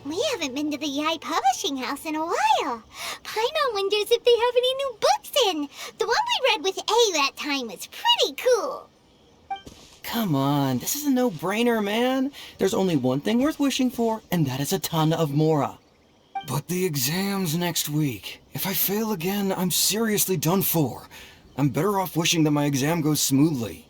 We haven't been to the Yae publishing house in a while. Paimon wonders if they have any new books in. The one we read with A that time was pretty cool. Come on, this is a no-brainer, man. There's only one thing worth wishing for, and that is a ton of Mora. But the exam's next week. If I fail again, I'm seriously done for. I'm better off wishing that my exam goes smoothly.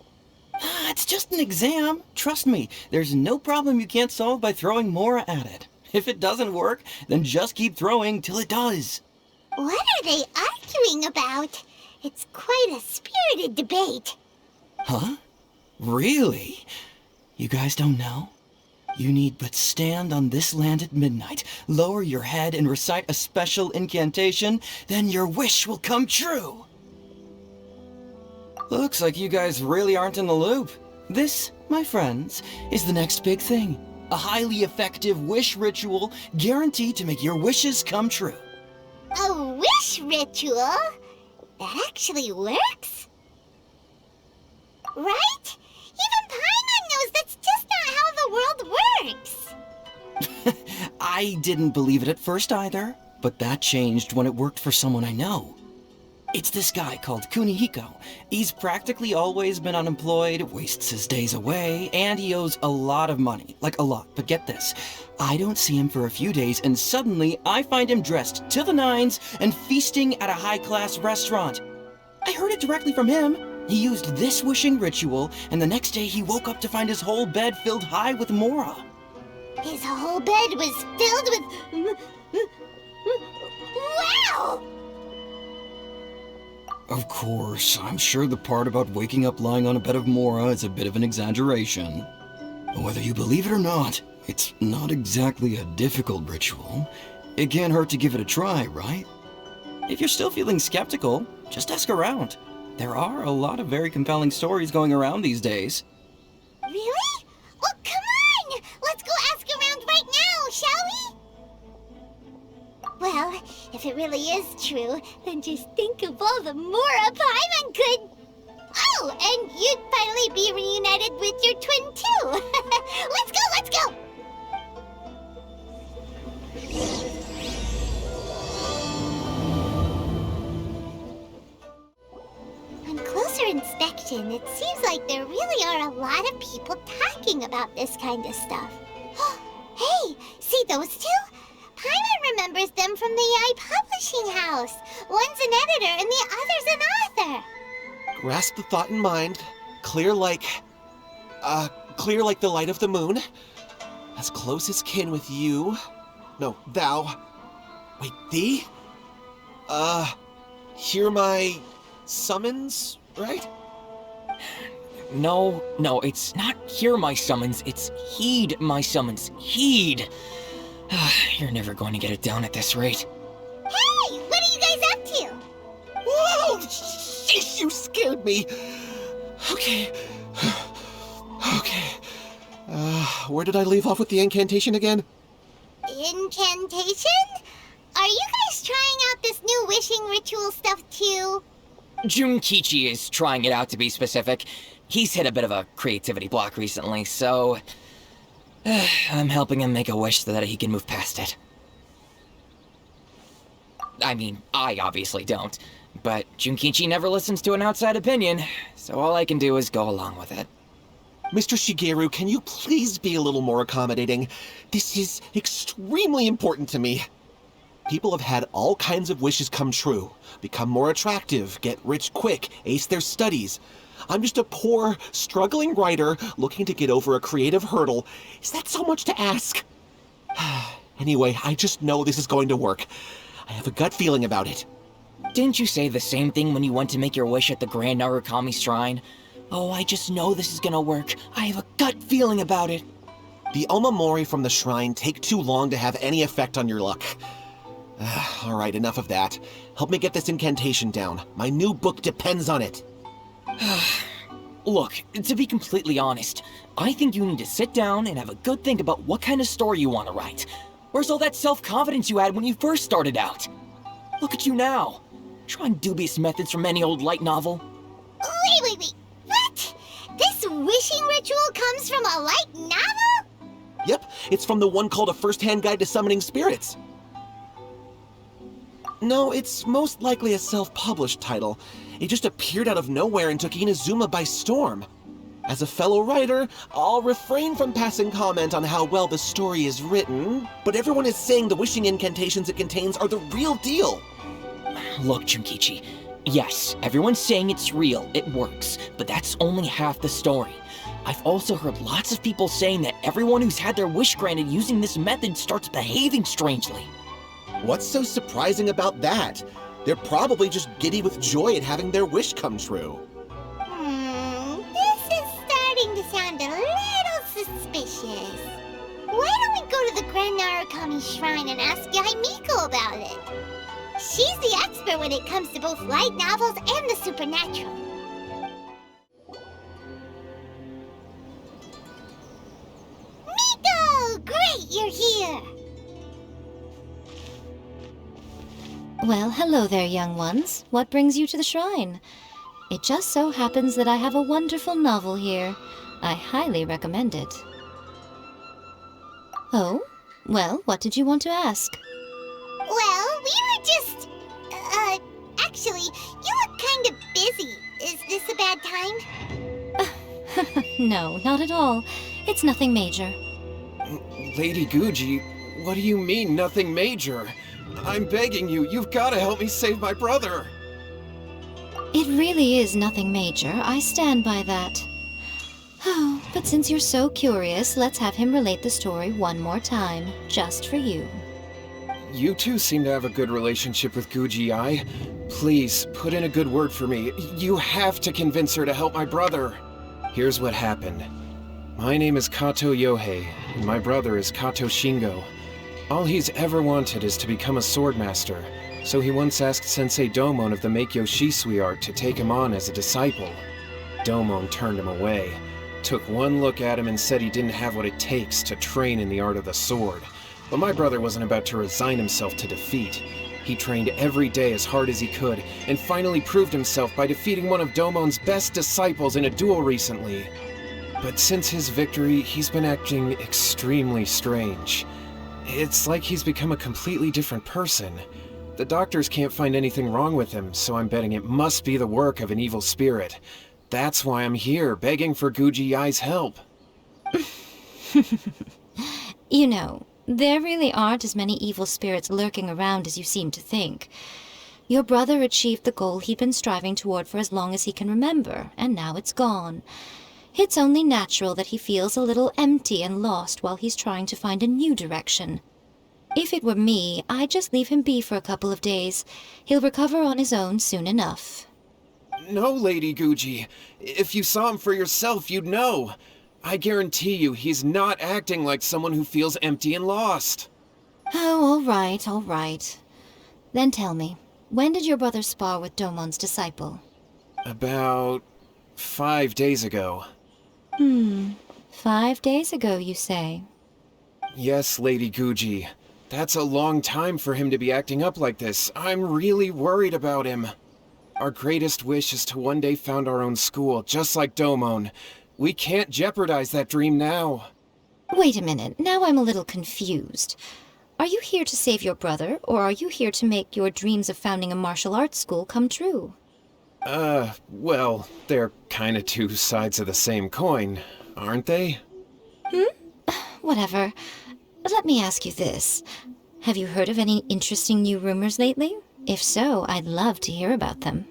It's just an exam. Trust me, there's no problem you can't solve by throwing Mora at it. If it doesn't work, then just keep throwing till it does. What are they arguing about? It's quite a spirited debate. Huh? Really? You guys don't know? You need but stand on this land at midnight, lower your head and recite a special incantation, then your wish will come true. Looks like you guys really aren't in the loop. This, my friends, is the next big thing. A highly effective wish ritual guaranteed to make your wishes come true. A wish ritual? That actually works? Right? Even Paimon knows that's just not how the world works. I didn't believe it at first either, but that changed when it worked for someone I know. It's this guy called Kunihiko. He's practically always been unemployed, wastes his days away, and he owes a lot of money. Like a lot, but get this. I don't see him for a few days, and suddenly I find him dressed to the nines and feasting at a high-class restaurant. I heard it directly from him. He used this wishing ritual, and the next day he woke up to find his whole bed filled high with Mora. His whole bed was filled with... Wow! Of course, I'm sure the part about waking up lying on a bed of Mora is a bit of an exaggeration. Whether you believe it or not, it's not exactly a difficult ritual. It can't hurt to give it a try, right? If you're still feeling skeptical, just ask around. There are a lot of very compelling stories going around these days. Really? Well, come on! Let's go ask around right now, shall we? Well, if it really is true, then just think of all the Mora Paimon could... Oh, and you'd finally be reunited with your twin too! Let's go, let's go! On closer inspection, it seems like there really are a lot of people talking about this kind of stuff. Hey, see those two? Paimon remembers them from the Yae publishing house. One's an editor and the other's an author. Grasp the thought in mind. Clear like the light of the moon. As close as kin with you. No, thou. Wait, thee? Hear my summons, right? No, it's not hear my summons, it's heed my summons. Heed! You're never going to get it down at this rate. Hey, what are you guys up to? Whoa! Sheesh, you scared me! Okay. Where did I leave off with the incantation again? Incantation? Are you guys trying out this new wishing ritual stuff too? Junkichi is trying it out, to be specific. He's hit a bit of a creativity block recently, so... I'm helping him make a wish so that he can move past it. I mean, I obviously don't, but Junkichi never listens to an outside opinion, so all I can do is go along with it. Mr. Shigeru, can you please be a little more accommodating? This is extremely important to me. People have had all kinds of wishes come true. Become more attractive, get rich quick, ace their studies. I'm just a poor, struggling writer looking to get over a creative hurdle. Is that so much to ask? Anyway, I just know this is going to work. I have a gut feeling about it. Didn't you say the same thing when you went to make your wish at the Grand Narukami Shrine? Oh, I just know this is gonna work. I have a gut feeling about it. The Omamori from the shrine take too long to have any effect on your luck. Alright, enough of that. Help me get this incantation down. My new book depends on it. Look, to be completely honest, I think you need to sit down and have a good think about what kind of story you want to write. Where's all that self-confidence you had when you first started out? Look at you now, trying dubious methods from any old light novel. Wait, what? This wishing ritual comes from a light novel? Yep, it's from the one called A First-Hand Guide to Summoning Spirits. No, it's most likely a self-published title. It just appeared out of nowhere and took Inazuma by storm. As a fellow writer, I'll refrain from passing comment on how well the story is written, but everyone is saying the wishing incantations it contains are the real deal. Look, Junkichi, yes, everyone's saying it's real, it works, but that's only half the story. I've also heard lots of people saying that everyone who's had their wish granted using this method starts behaving strangely. What's so surprising about that? They're probably just giddy with joy at having their wish come true. This is starting to sound a little suspicious. Why don't we go to the Grand Narukami Shrine and ask Yae Miko about it? She's the expert when it comes to both light novels and the supernatural. Miko! Great, you're here! Well, hello there, young ones. What brings you to the shrine? It just so happens that I have a wonderful novel here. I highly recommend it. Oh? Well, what did you want to ask? Well, we were just... actually, you look kind of busy. Is this a bad time? No, not at all. It's nothing major. Lady Guji, what do you mean, nothing major? I'm begging you, you've got to help me save my brother! It really is nothing major. I stand by that. Oh, but since you're so curious, let's have him relate the story one more time, just for you. You two seem to have a good relationship with Guji-ai. Please, put in a good word for me. You have to convince her to help my brother. Here's what happened. My name is Katou Youhei, and my brother is Katou Shingo. All he's ever wanted is to become a swordmaster, so he once asked Sensei Domon of the Meikyo Shisui art to take him on as a disciple. Domon turned him away, took one look at him and said he didn't have what it takes to train in the art of the sword. But my brother wasn't about to resign himself to defeat. He trained every day as hard as he could, and finally proved himself by defeating one of Domon's best disciples in a duel recently. But since his victory, he's been acting extremely strange. It's like he's become a completely different person. The doctors can't find anything wrong with him, so I'm betting it must be the work of an evil spirit. That's why I'm here, begging for Guji-ai's help. You know, there really aren't as many evil spirits lurking around as you seem to think. Your brother achieved the goal he'd been striving toward for as long as he can remember, and now it's gone. It's only natural that he feels a little empty and lost while he's trying to find a new direction. If it were me, I'd just leave him be for a couple of days. He'll recover on his own soon enough. No, Lady Guji. If you saw him for yourself, you'd know. I guarantee you he's not acting like someone who feels empty and lost. Oh, all right. Then tell me, when did your brother spar with Domon's disciple? About 5 days ago. 5 days ago, you say? Yes, Lady Guji. That's a long time for him to be acting up like this. I'm really worried about him. Our greatest wish is to one day found our own school, just like Domon. We can't jeopardize that dream now. Wait a minute, now I'm a little confused. Are you here to save your brother, or are you here to make your dreams of founding a martial arts school come true? Well, they're kinda two sides of the same coin, aren't they? Whatever. Let me ask you this. Have you heard of any interesting new rumors lately? If so, I'd love to hear about them.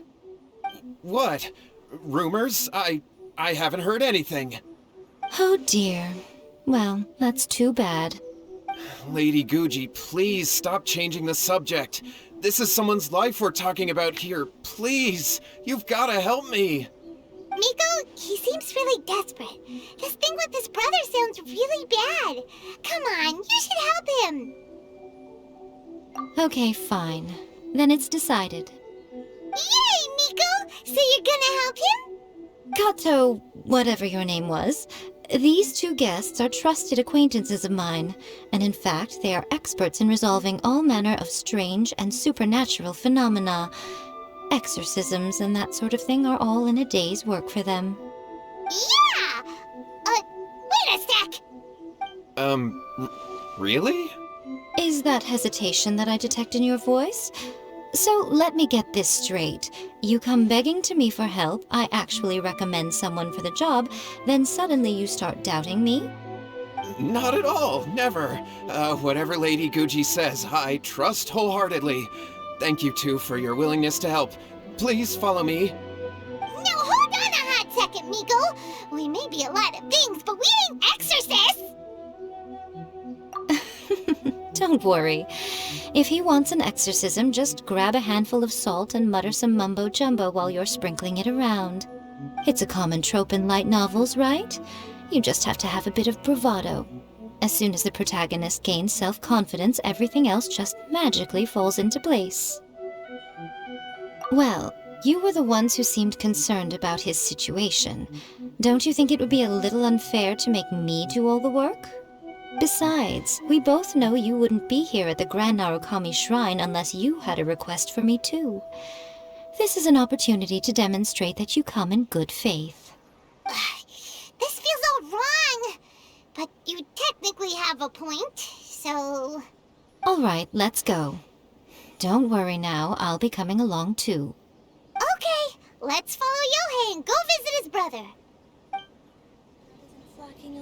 What? Rumors? I haven't heard anything. Oh dear. Well, that's too bad. Lady Guji, please stop changing the subject. This is someone's life we're talking about here. Please, you've gotta help me. Miko, he seems really desperate. This thing with his brother sounds really bad. Come on, you should help him. Okay, fine. Then it's decided. Yay, Miko! So you're gonna help him? Katou, whatever your name was, these two guests are trusted acquaintances of mine, and in fact, they are experts in resolving all manner of strange and supernatural phenomena. Exorcisms and that sort of thing are all in a day's work for them. Yeah! Wait a sec! Really? Is that hesitation that I detect in your voice? So let me get this straight. You come begging to me for help, I actually recommend someone for the job, then suddenly you start doubting me? Not at all, never. Whatever Lady Guji says, I trust wholeheartedly. Thank you, too, for your willingness to help. Please follow me. Now hold on a hot second, Miko. We may be a lot of things, but we ain't exorcists! Don't worry. If he wants an exorcism, just grab a handful of salt and mutter some mumbo-jumbo while you're sprinkling it around. It's a common trope in light novels, right? You just have to have a bit of bravado. As soon as the protagonist gains self-confidence, everything else just magically falls into place. Well, you were the ones who seemed concerned about his situation. Don't you think it would be a little unfair to make me do all the work? Besides, we both know you wouldn't be here at the Grand Narukami Shrine unless you had a request for me too. This is an opportunity to demonstrate that you come in good faith. This feels all wrong. But you technically have a point, so... All right, let's go. Don't worry now, I'll be coming along too. Okay, let's follow Youhei and go visit his brother.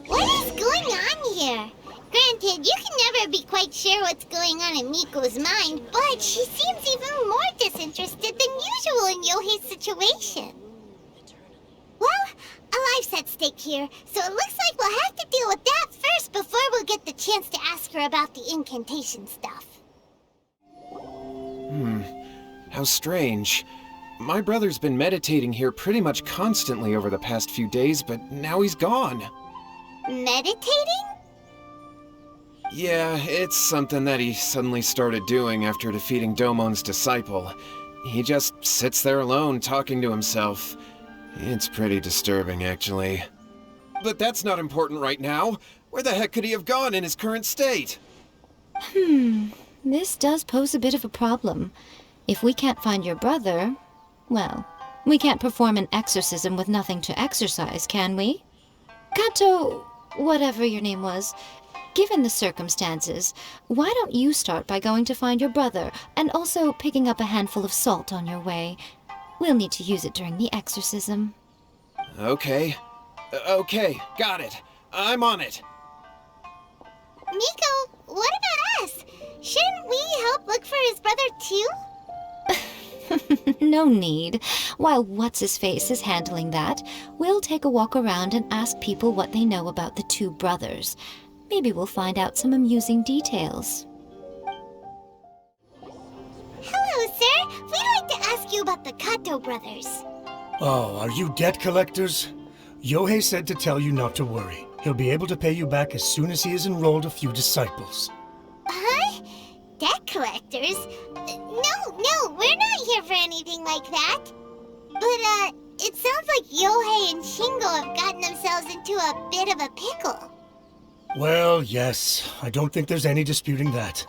What is going on here? Granted, you can never be quite sure what's going on in Miko's mind, but she seems even more disinterested than usual in Youhei's situation. Well, a life's at stake here, so it looks like we'll have to deal with that first before we'll get the chance to ask her about the incantation stuff. How strange. My brother's been meditating here pretty much constantly over the past few days, but now he's gone. Meditating? Yeah, it's something that he suddenly started doing after defeating Domon's disciple. He just sits there alone, talking to himself. It's pretty disturbing, actually. But that's not important right now. Where the heck could he have gone in his current state? This does pose a bit of a problem. If we can't find your brother, well, we can't perform an exorcism with nothing to exorcise, can we? Katou, whatever your name was, given the circumstances, why don't you start by going to find your brother, and also picking up a handful of salt on your way? We'll need to use it during the exorcism. Okay. Okay, got it. I'm on it. Miko, what about us? Shouldn't we help look for his brother too? No need. While What's-His-Face is handling that, we'll take a walk around and ask people what they know about the two brothers. Maybe we'll find out some amusing details. Hello, sir. We'd like to ask you about the Katou brothers. Oh, are you debt collectors? Youhei said to tell you not to worry. He'll be able to pay you back as soon as he has enrolled a few disciples. Huh? Debt collectors? No, we're not here for anything like that. But, it sounds like Youhei and Shingo have gotten themselves into a bit of a pickle. Well, yes. I don't think there's any disputing that.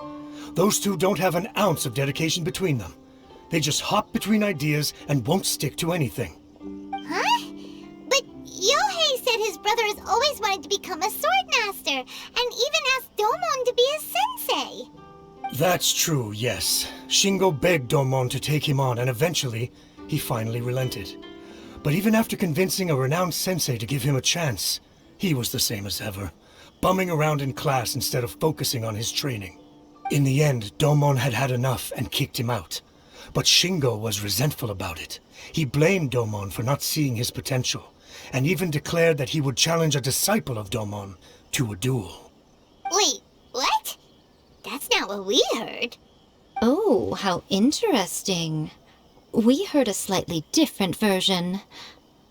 Those two don't have an ounce of dedication between them. They just hop between ideas and won't stick to anything. Huh? But Youhei said his brother has always wanted to become a sword master, and even asked Domon to be his sensei. That's true, yes. Shingo begged Domon to take him on, and eventually, he finally relented. But even after convincing a renowned sensei to give him a chance, he was the same as ever, bumming around in class instead of focusing on his training. In the end, Domon had had enough and kicked him out. But Shingo was resentful about it. He blamed Domon for not seeing his potential, and even declared that he would challenge a disciple of Domon to a duel. Wait, what? That's not what we heard. Oh, how interesting. We heard a slightly different version.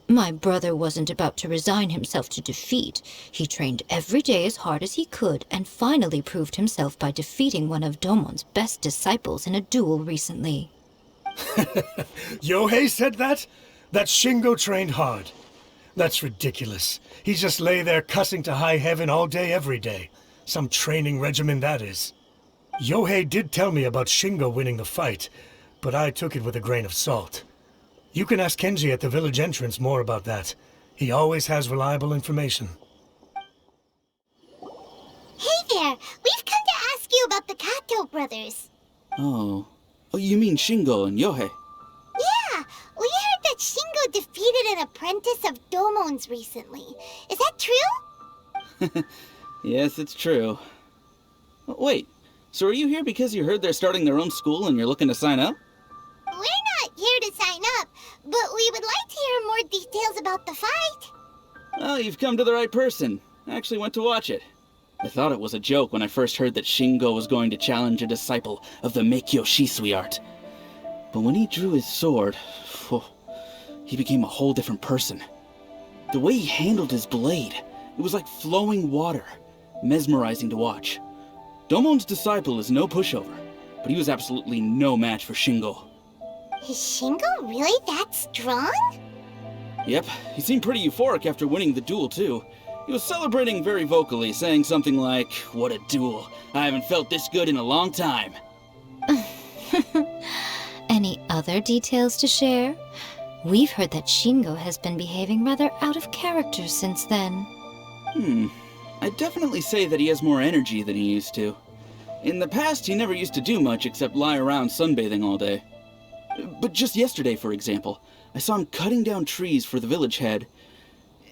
My brother wasn't about to resign himself to defeat. He trained every day as hard as he could and finally proved himself by defeating one of Domon's best disciples in a duel recently. Youhei said that? That Shingo trained hard. That's ridiculous. He just lay there cussing to high heaven all day every day. Some training regimen that is. Youhei did tell me about Shingo winning the fight, but I took it with a grain of salt. You can ask Kenji at the village entrance more about that. He always has reliable information. Hey there! We've come to ask you about the Katou brothers. Oh, you mean Shingo and Youhei? Yeah, we heard that Shingo defeated an apprentice of Domon's recently. Is that true? Yes, it's true. Wait, so are you here because you heard they're starting their own school and you're looking to sign up? We're not here to sign up, but we would like to hear more details about the fight. Oh, you've come to the right person. I actually went to watch it. I thought it was a joke when I first heard that Shingo was going to challenge a disciple of the Meikyo Shisui art. But when he drew his sword, he became a whole different person. The way he handled his blade, it was like flowing water, mesmerizing to watch. Domon's disciple is no pushover, but he was absolutely no match for Shingo. Is Shingo really that strong? Yep, he seemed pretty euphoric after winning the duel too. He was celebrating very vocally, saying something like, "What a duel. I haven't felt this good in a long time." Any other details to share? We've heard that Shingo has been behaving rather out of character since then. I'd definitely say that he has more energy than he used to. In the past, he never used to do much except lie around sunbathing all day. But just yesterday, for example, I saw him cutting down trees for the village head.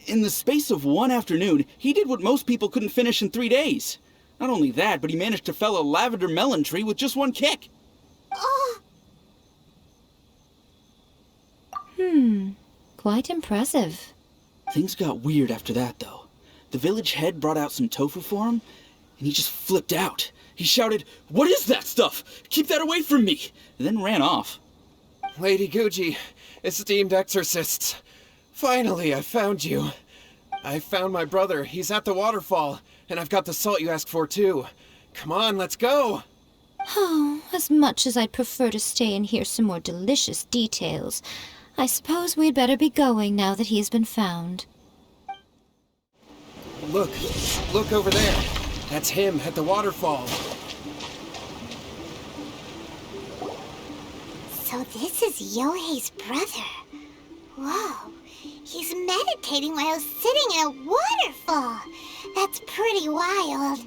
In the space of one afternoon, he did what most people couldn't finish in 3 days. Not only that, but he managed to fell a lavender melon tree with just one kick. Oh, Quite impressive. Things got weird after that, though. The village head brought out some tofu for him, and he just flipped out. He shouted, "What is that stuff? Keep that away from me!" and then ran off. Lady Guji, esteemed exorcists. Finally, I found you. I found my brother. He's at the waterfall, and I've got the salt you asked for, too. Come on, let's go! Oh, as much as I'd prefer to stay and hear some more delicious details, I suppose we'd better be going now that he's been found. Look over there. That's him at the waterfall. so this is Youhei's brother. Whoa, he's meditating while sitting in a waterfall. That's pretty wild.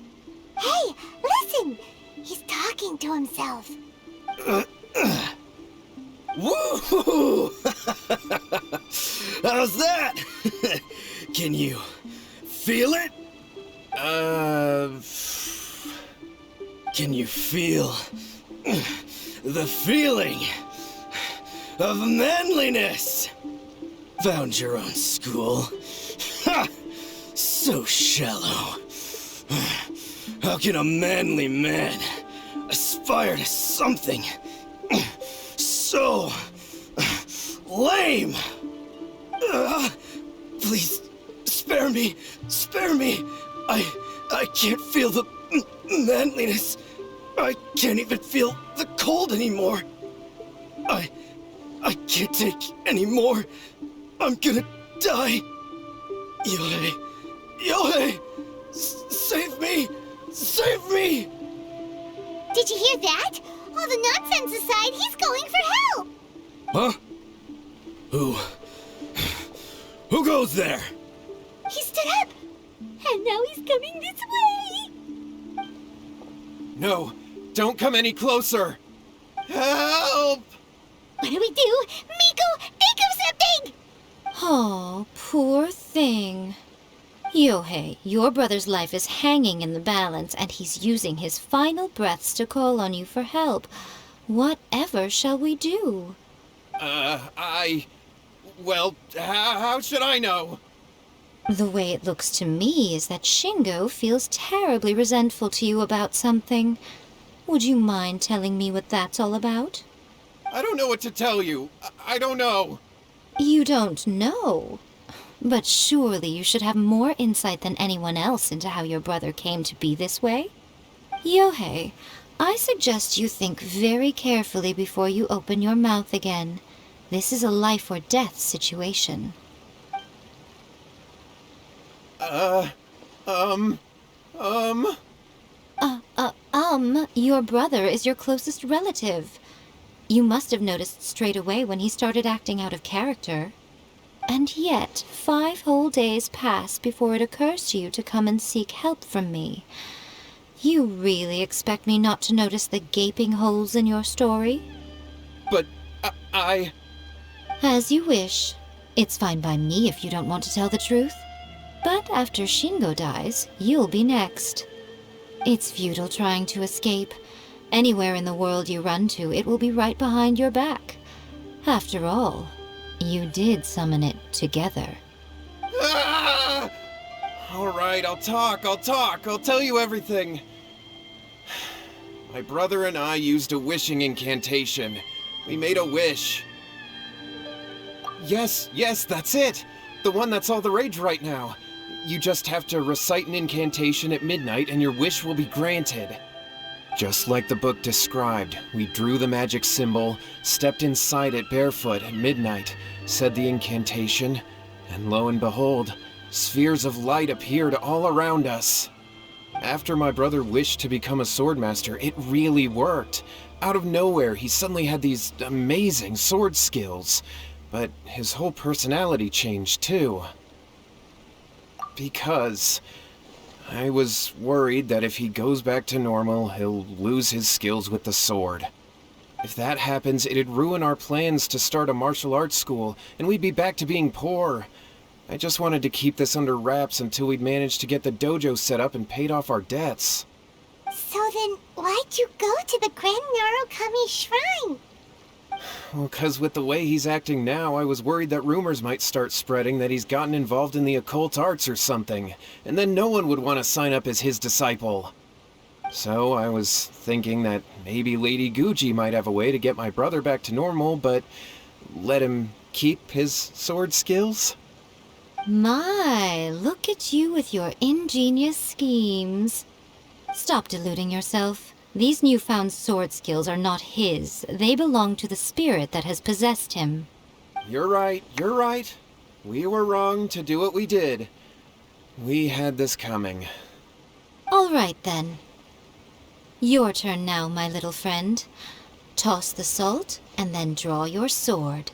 Hey, listen! He's talking to himself. Woo! How's that? Can you feel it? Can you feel the feeling of manliness? Found your own school. Ha! So shallow. How can a manly man aspire to something so lame? Please, spare me. Spare me. I can't feel the manliness. I can't even feel the cold anymore. I can't take any more. I'm gonna die. Youhei! Youhei! Save me! Save me! Did you hear that? All the nonsense aside, he's going for help! Huh? Who goes there? He stood up! And now he's coming this way! No, don't come any closer! Help! What do we do? Miko, think of something! Oh, poor thing. Youhei, your brother's life is hanging in the balance, and he's using his final breaths to call on you for help. Whatever shall we do? Well, how should I know? The way it looks to me is that Shingo feels terribly resentful to you about something. Would you mind telling me what that's all about? I don't know what to tell you. I don't know. You don't know? But surely you should have more insight than anyone else into how your brother came to be this way? Youhei, I suggest you think very carefully before you open your mouth again. This is a life or death situation. Your brother is your closest relative. You must have noticed straight away when he started acting out of character. And yet, 5 whole days pass before it occurs to you to come and seek help from me. You really expect me not to notice the gaping holes in your story? But I... As you wish. It's fine by me if you don't want to tell the truth. But after Shingo dies, you'll be next. It's futile trying to escape. Anywhere in the world you run to, it will be right behind your back. After all, you did summon it together. Ah! Alright, I'll talk. I'll tell you everything. My brother and I used a wishing incantation. We made a wish. Yes, that's it! The one that's all the rage right now. You just have to recite an incantation at midnight and your wish will be granted. Just like the book described, we drew the magic symbol, stepped inside it barefoot at midnight, said the incantation, and lo and behold, spheres of light appeared all around us. After my brother wished to become a swordmaster, it really worked. Out of nowhere, he suddenly had these amazing sword skills. But his whole personality changed too. Because I was worried that if he goes back to normal, he'll lose his skills with the sword. If that happens, it'd ruin our plans to start a martial arts school, and we'd be back to being poor. I just wanted to keep this under wraps until we'd managed to get the dojo set up and paid off our debts. So then, why'd you go to the Grand Narukami Shrine? Well, 'cause with the way he's acting now, I was worried that rumors might start spreading that he's gotten involved in the occult arts or something, and then no one would want to sign up as his disciple. So I was thinking that maybe Lady Guji might have a way to get my brother back to normal, but let him keep his sword skills? My, look at you with your ingenious schemes. Stop deluding yourself. These newfound sword skills are not his. They belong to the spirit that has possessed him. You're right. We were wrong to do what we did. We had this coming. All right, then. Your turn now, my little friend. Toss the salt, and then draw your sword.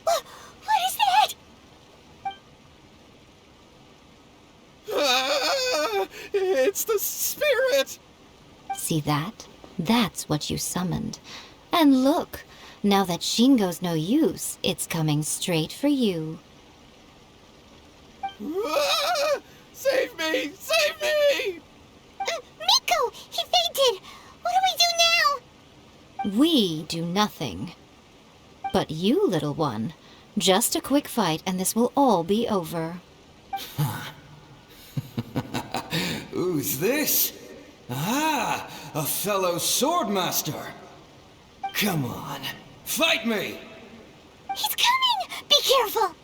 What is that? It's the spirit! See that? That's what you summoned. And look, now that Shingo's no use, it's coming straight for you. Save me! Save me! Miko! He fainted! What do we do now? We do nothing. But you, little one, just a quick fight and this will all be over. Who's this? Ah, a fellow swordmaster. Come on, fight me! He's coming! Be careful!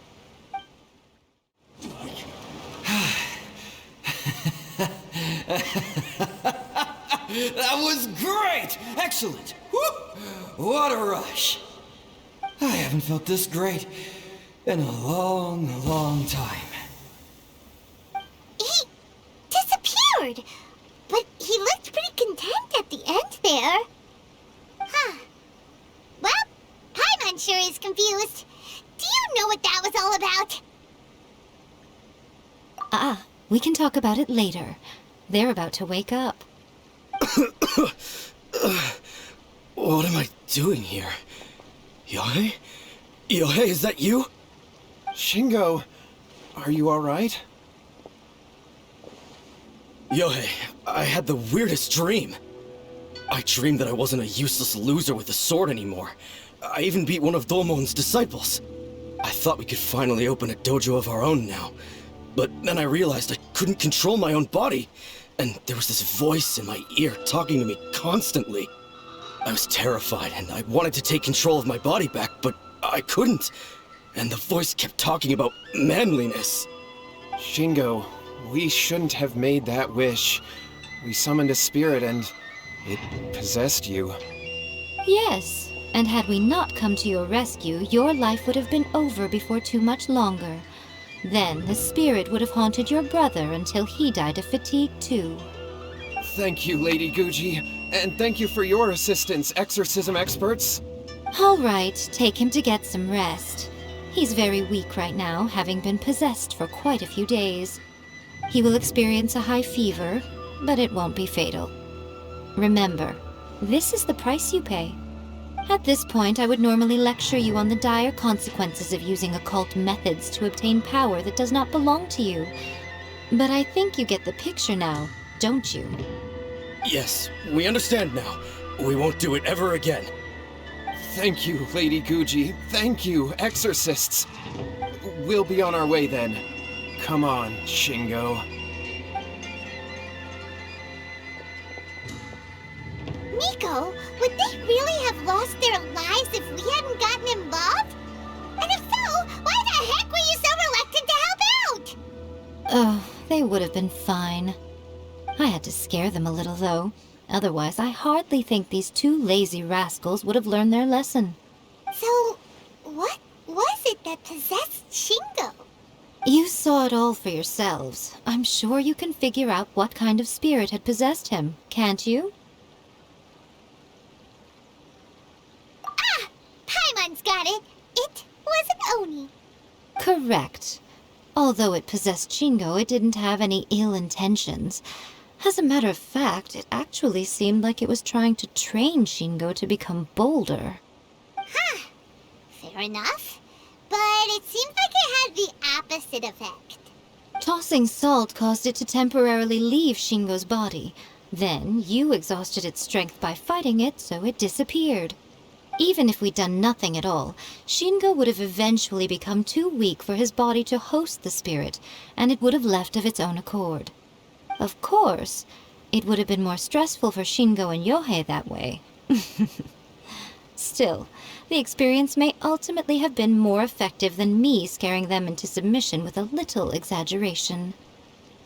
That was great! Excellent! Woo! What a rush! I haven't felt this great in a long time. He disappeared! But he looked pretty content at the end there. Huh. Well, Paimon sure is confused. Do you know what that was all about? We can talk about it later. They're about to wake up. What am I doing here? Youhei? Youhei, is that you? Shingo, are you alright? Youhei, I had the weirdest dream. I dreamed that I wasn't a useless loser with a sword anymore. I even beat one of Domon's disciples. I thought we could finally open a dojo of our own now. But then I realized I couldn't control my own body, and there was this voice in my ear talking to me constantly. I was terrified, and I wanted to take control of my body back, but I couldn't. And the voice kept talking about manliness. Shingo, we shouldn't have made that wish. We summoned a spirit and it possessed you. Yes, and had we not come to your rescue, your life would have been over before too much longer. Then the spirit would have haunted your brother until he died of fatigue too. Thank you, Lady Guji, and thank you for your assistance, exorcism experts. All right, take him to get some rest. He's very weak right now, having been possessed for quite a few days. He will experience a high fever, but it won't be fatal. Remember, this is the price you pay. At this point, I would normally lecture you on the dire consequences of using occult methods to obtain power that does not belong to you. But I think you get the picture now, don't you? Yes, we understand now. We won't do it ever again. Thank you, Lady Guji. Thank you, exorcists. We'll be on our way then. Come on, Shingo. Miko, would they really have lost their lives if we hadn't gotten involved? And if so, why the heck were you so reluctant to help out? Oh, they would have been fine. I had to scare them a little, though. Otherwise, I hardly think these two lazy rascals would have learned their lesson. So, what was it that possessed Shingo? You saw it all for yourselves. I'm sure you can figure out what kind of spirit had possessed him, can't you? Ah! Paimon's got it! It was an Oni. Correct. Although it possessed Shingo, it didn't have any ill intentions. As a matter of fact, it actually seemed like it was trying to train Shingo to become bolder. Huh. Fair enough. But it seems like it had the opposite effect. Tossing salt caused it to temporarily leave Shingo's body. Then, you exhausted its strength by fighting it, so it disappeared. Even if we'd done nothing at all, Shingo would have eventually become too weak for his body to host the spirit, and it would have left of its own accord. Of course, it would have been more stressful for Shingo and Youhei that way. Still, the experience may ultimately have been more effective than me scaring them into submission with a little exaggeration.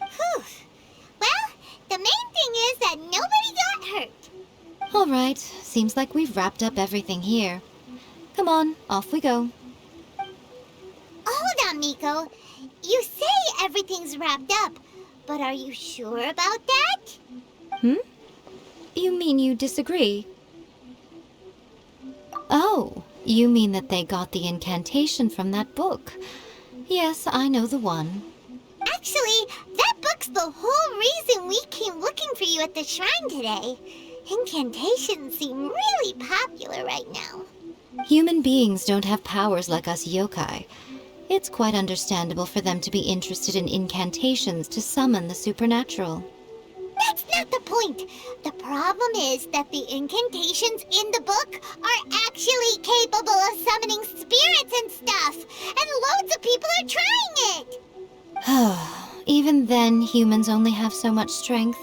Whew. Well, the main thing is that nobody got hurt. All right, seems like we've wrapped up everything here. Come on, off we go. Hold on, Miko. You say everything's wrapped up, but are you sure about that? You mean you disagree? Oh, you mean that they got the incantation from that book. Yes, I know the one. Actually, that book's the whole reason we came looking for you at the shrine today. Incantations seem really popular right now. Human beings don't have powers like us yokai. It's quite understandable for them to be interested in incantations to summon the supernatural. That's not the point. The problem is that the incantations in the book are actually capable of summoning spirits and stuff, and loads of people are trying it. Even then, humans only have so much strength.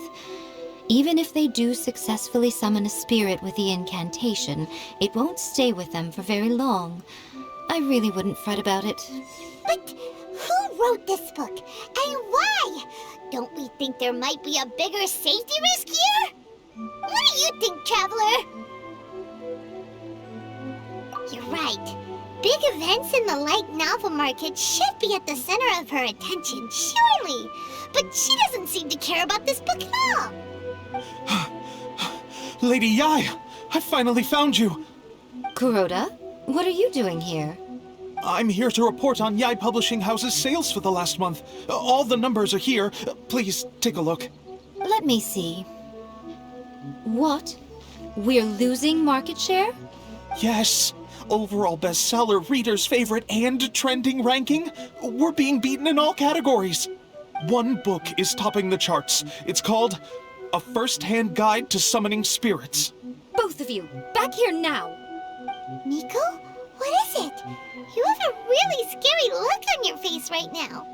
Even if they do successfully summon a spirit with the incantation, it won't stay with them for very long. I really wouldn't fret about it. But who wrote this book, and why? Don't we think there might be a bigger safety risk here? What do you think, Traveler? You're right. Big events in the light novel market should be at the center of her attention, surely. But she doesn't seem to care about this book at all. Lady Yae, I finally found you. Kuroda, what are you doing here? I'm here to report on Yae Publishing House's sales for the last month. All the numbers are here. Please, take a look. Let me see. What? We're losing market share? Yes. Overall bestseller, reader's favorite, and trending ranking. We're being beaten in all categories. One book is topping the charts. It's called A First-Hand Guide to Summoning Spirits. Both of you, back here now! Miko? What is it? You have a really scary look on your face right now.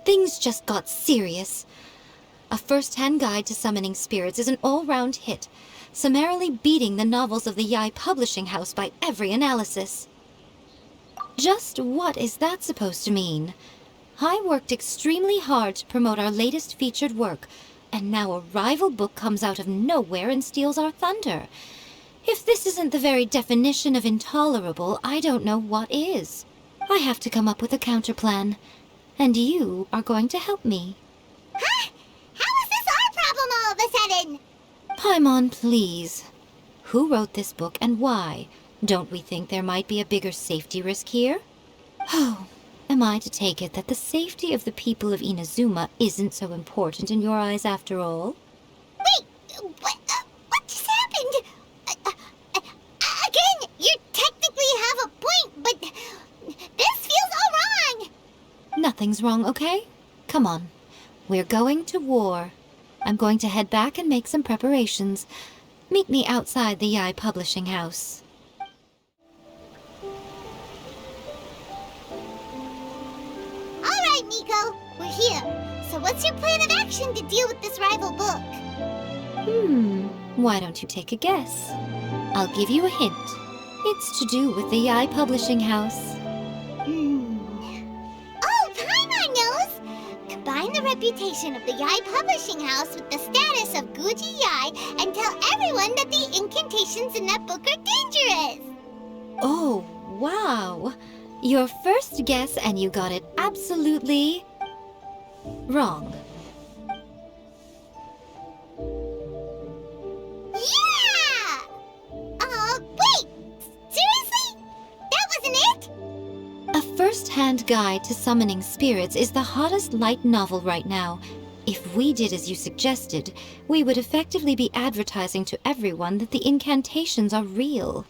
Things just got serious. A First-Hand Guide to Summoning Spirits is an all-round hit, summarily beating the novels of the Yae Publishing House by every analysis. Just what is that supposed to mean? I worked extremely hard to promote our latest featured work, and now a rival book comes out of nowhere and steals our thunder. If this isn't the very definition of intolerable, I don't know what is. I have to come up with a counterplan, and you are going to help me. Huh? How is this our problem all of a sudden? Paimon, please. Who wrote this book and why? Don't we think there might be a bigger safety risk here? Oh, am I to take it that the safety of the people of Inazuma isn't so important in your eyes after all? Wait, what just happened? Again, you technically have a point, but this feels all wrong. Nothing's wrong, okay? Come on. We're going to war. I'm going to head back and make some preparations. Meet me outside the Yae publishing house. All right, Miko, we're here. So what's your plan of action to deal with this rival book? Why don't you take a guess? I'll give you a hint. It's to do with the Yae publishing house. Oh, Paimon knows! Combine the reputation of the Yae publishing house with the status of Guji Yae and tell everyone that the incantations in that book are dangerous! Oh, wow. Your first guess and you got it absolutely wrong. Yeah! Wait! Seriously? That wasn't it? A first-hand guide to summoning spirits is the hottest light novel right now. If we did as you suggested, we would effectively be advertising to everyone that the incantations are real.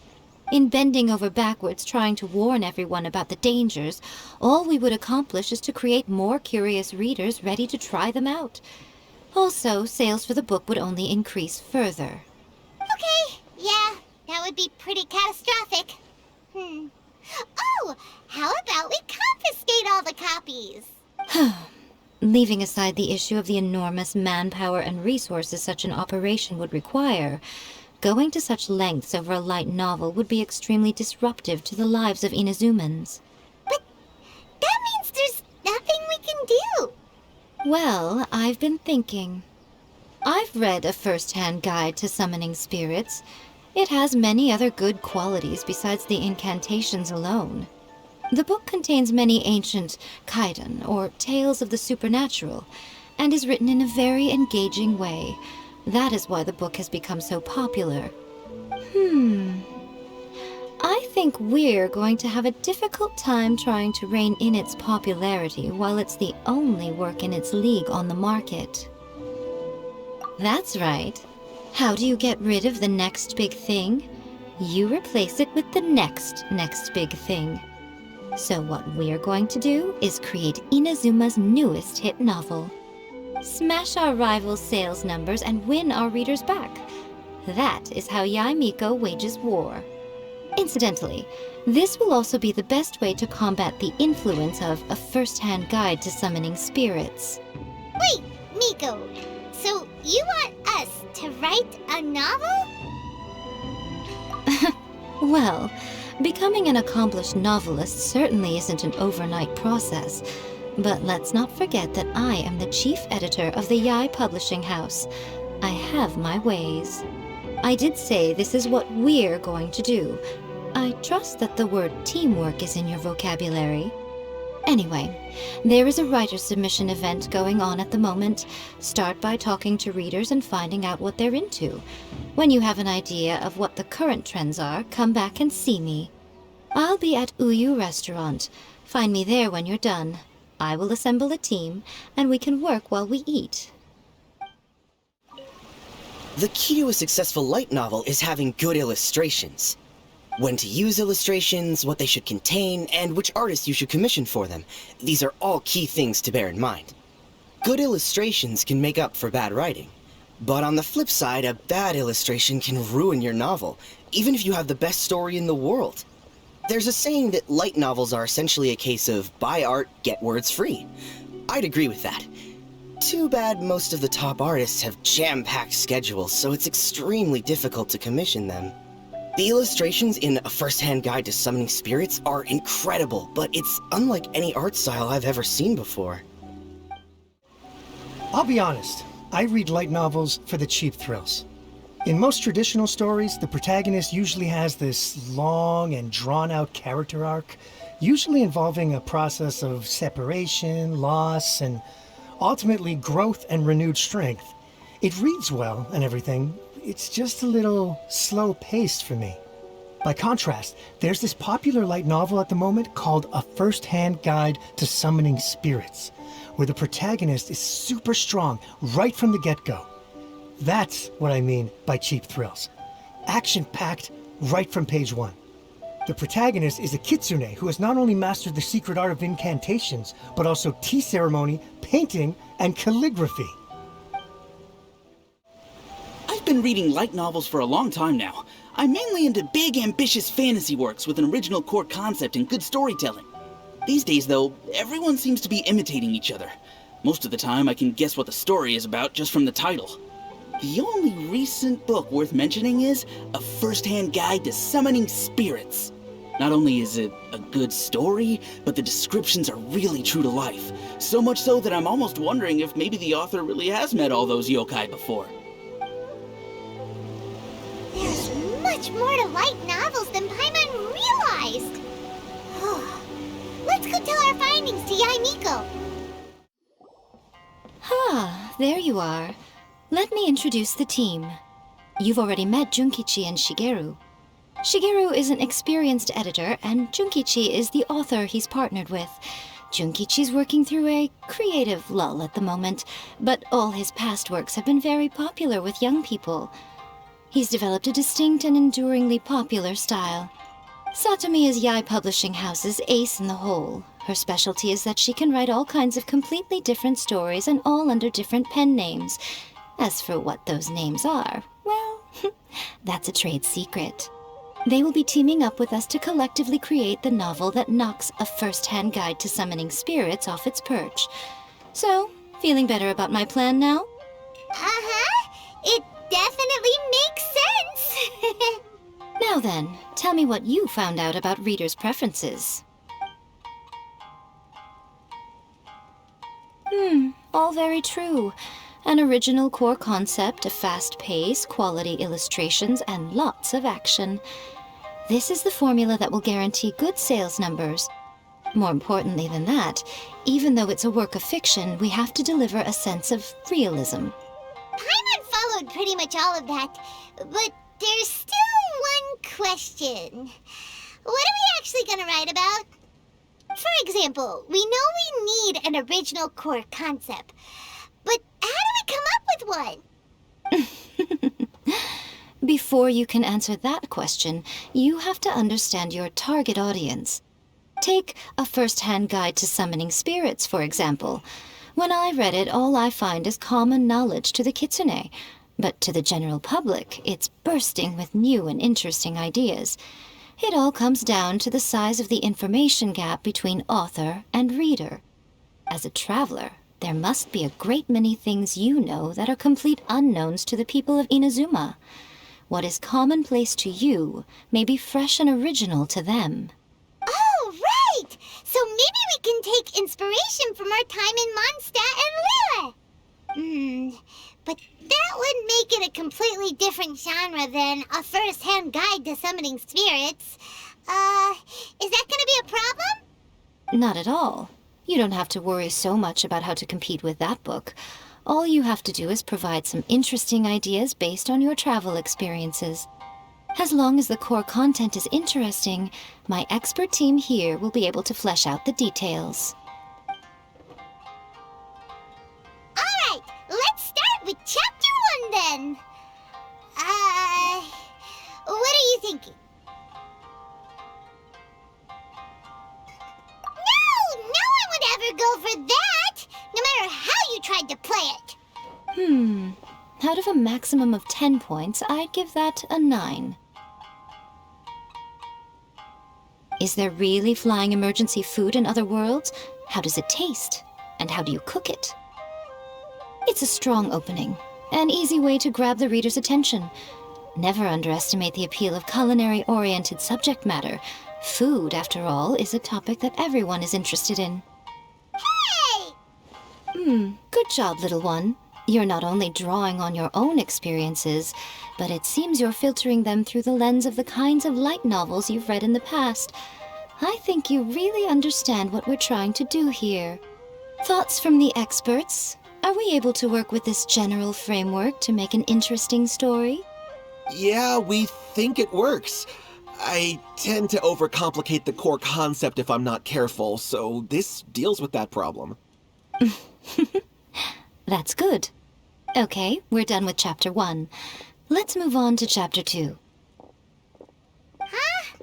In bending over backwards trying to warn everyone about the dangers, all we would accomplish is to create more curious readers ready to try them out. Also, sales for the book would only increase further. Okay, yeah, that would be pretty catastrophic. Oh, how about we confiscate all the copies? Leaving aside the issue of the enormous manpower and resources such an operation would require, going to such lengths over a light novel would be extremely disruptive to the lives of Inazumans. But that means there's nothing we can do. Well, I've been thinking. I've read a first-hand guide to summoning spirits. It has many other good qualities besides the incantations alone. The book contains many ancient kaidan, or tales of the supernatural, and is written in a very engaging way. That is why the book has become so popular. I think we're going to have a difficult time trying to rein in its popularity while it's the only work in its league on the market. That's right. How do you get rid of the next big thing? You replace it with the next big thing. So what we're going to do is create Inazuma's newest hit novel. Smash our rival's sales numbers and win our readers back. That is how Yae Miko wages war. Incidentally, this will also be the best way to combat the influence of a first-hand guide to summoning spirits. Wait, Miko, so you want us to write a novel? Well, becoming an accomplished novelist certainly isn't an overnight process. But let's not forget that I am the chief editor of the Yae publishing house. I have my ways. I did say this is what we're going to do. I trust that the word teamwork is in your vocabulary. Anyway, there is a writer submission event going on at the moment. Start by talking to readers and finding out what they're into. When you have an idea of what the current trends are, come back and see me. I'll be at Uyuu Restaurant. Find me there when you're done. I will assemble a team, and we can work while we eat. The key to a successful light novel is having good illustrations. When to use illustrations, what they should contain, and which artists you should commission for them. These are all key things to bear in mind. Good illustrations can make up for bad writing. But on the flip side, a bad illustration can ruin your novel, even if you have the best story in the world. There's a saying that light novels are essentially a case of buy art, get words free. I'd agree with that. Too bad most of the top artists have jam-packed schedules, so it's extremely difficult to commission them. The illustrations in A First-Hand Guide to Summoning Spirits are incredible, but it's unlike any art style I've ever seen before. I'll be honest, I read light novels for the cheap thrills. In most traditional stories, the protagonist usually has this long and drawn-out character arc, usually involving a process of separation, loss, and ultimately growth and renewed strength. It reads well and everything. it's just a little slow-paced for me. By contrast, there's this popular light novel at the moment called A First-Hand Guide to Summoning Spirits, where the protagonist is super strong right from the get-go. That's what I mean by cheap thrills. Action-packed right from page 1. The protagonist is a kitsune who has not only mastered the secret art of incantations, but also tea ceremony, painting, and calligraphy. I've been reading light novels for a long time now. I'm mainly into big, ambitious fantasy works with an original core concept and good storytelling. These days, though, everyone seems to be imitating each other. Most of the time, I can guess what the story is about just from the title. The only recent book worth mentioning is A First-Hand Guide to Summoning Spirits. Not only is it a good story, but the descriptions are really true to life. So much so that I'm almost wondering if maybe the author really has met all those yokai before. There's much more to light novels than Paimon realized. Let's go tell our findings to Yae Miko. There you are. Let me introduce the team. You've already met Junkichi and Shigeru. Shigeru is an experienced editor, and Junkichi is the author he's partnered with. Junkichi's working through a creative lull at the moment, but all his past works have been very popular with young people. He's developed a distinct and enduringly popular style. Satomi is Yae Publishing House's ace in the hole. Her specialty is that she can write all kinds of completely different stories and all under different pen names. As for what those names are, well, that's a trade secret. They will be teaming up with us to collectively create the novel that knocks A First-Hand Guide to Summoning Spirits off its perch. So, feeling better about my plan now? It definitely makes sense. Now then, tell me what you found out about readers' preferences. All very true. An original core concept, a fast pace, quality illustrations, and lots of action. This is the formula that will guarantee good sales numbers. More importantly than that, even though it's a work of fiction, we have to deliver a sense of realism. Paimon followed pretty much all of that, but there's still one question. What are we actually gonna write about? For example, we know we need an original core concept, but how do we come up with one? Before you can answer that question, you have to understand your target audience. Take A First-Hand Guide to Summoning Spirits, for example. When I read it, all I find is common knowledge to the kitsune. But to the general public, it's bursting with new and interesting ideas. It all comes down to the size of the information gap between author and reader. As a traveler, there must be a great many things you know that are complete unknowns to the people of Inazuma. What is commonplace to you may be fresh and original to them. Oh, right! So maybe we can take inspiration from our time in Mondstadt and Liyue. But that would make it a completely different genre than A First-Hand Guide to Summoning Spirits. Is that gonna be a problem? Not at all. You don't have to worry so much about how to compete with that book. All you have to do is provide some interesting ideas based on your travel experiences. As long as the core content is interesting, my expert team here will be able to flesh out the details. Alright, let's start with Chapter 1 then. What are you thinking? No one would ever go for that, no matter how you tried to play it. Out of a maximum of 10 points, I'd give that a 9. Is there really flying emergency food in other worlds? How does it taste? And how do you cook it? It's a strong opening, an easy way to grab the reader's attention. Never underestimate the appeal of culinary-oriented subject matter. Food, after all, is a topic that everyone is interested in. Hey! Good job, little one. You're not only drawing on your own experiences, but it seems you're filtering them through the lens of the kinds of light novels you've read in the past. I think you really understand what we're trying to do here. Thoughts from the experts? Are we able to work with this general framework to make an interesting story? Yeah, we think it works. I tend to overcomplicate the core concept if I'm not careful, so this deals with that problem. That's good. Okay, we're done with Chapter 1. Let's move on to Chapter 2. Huh?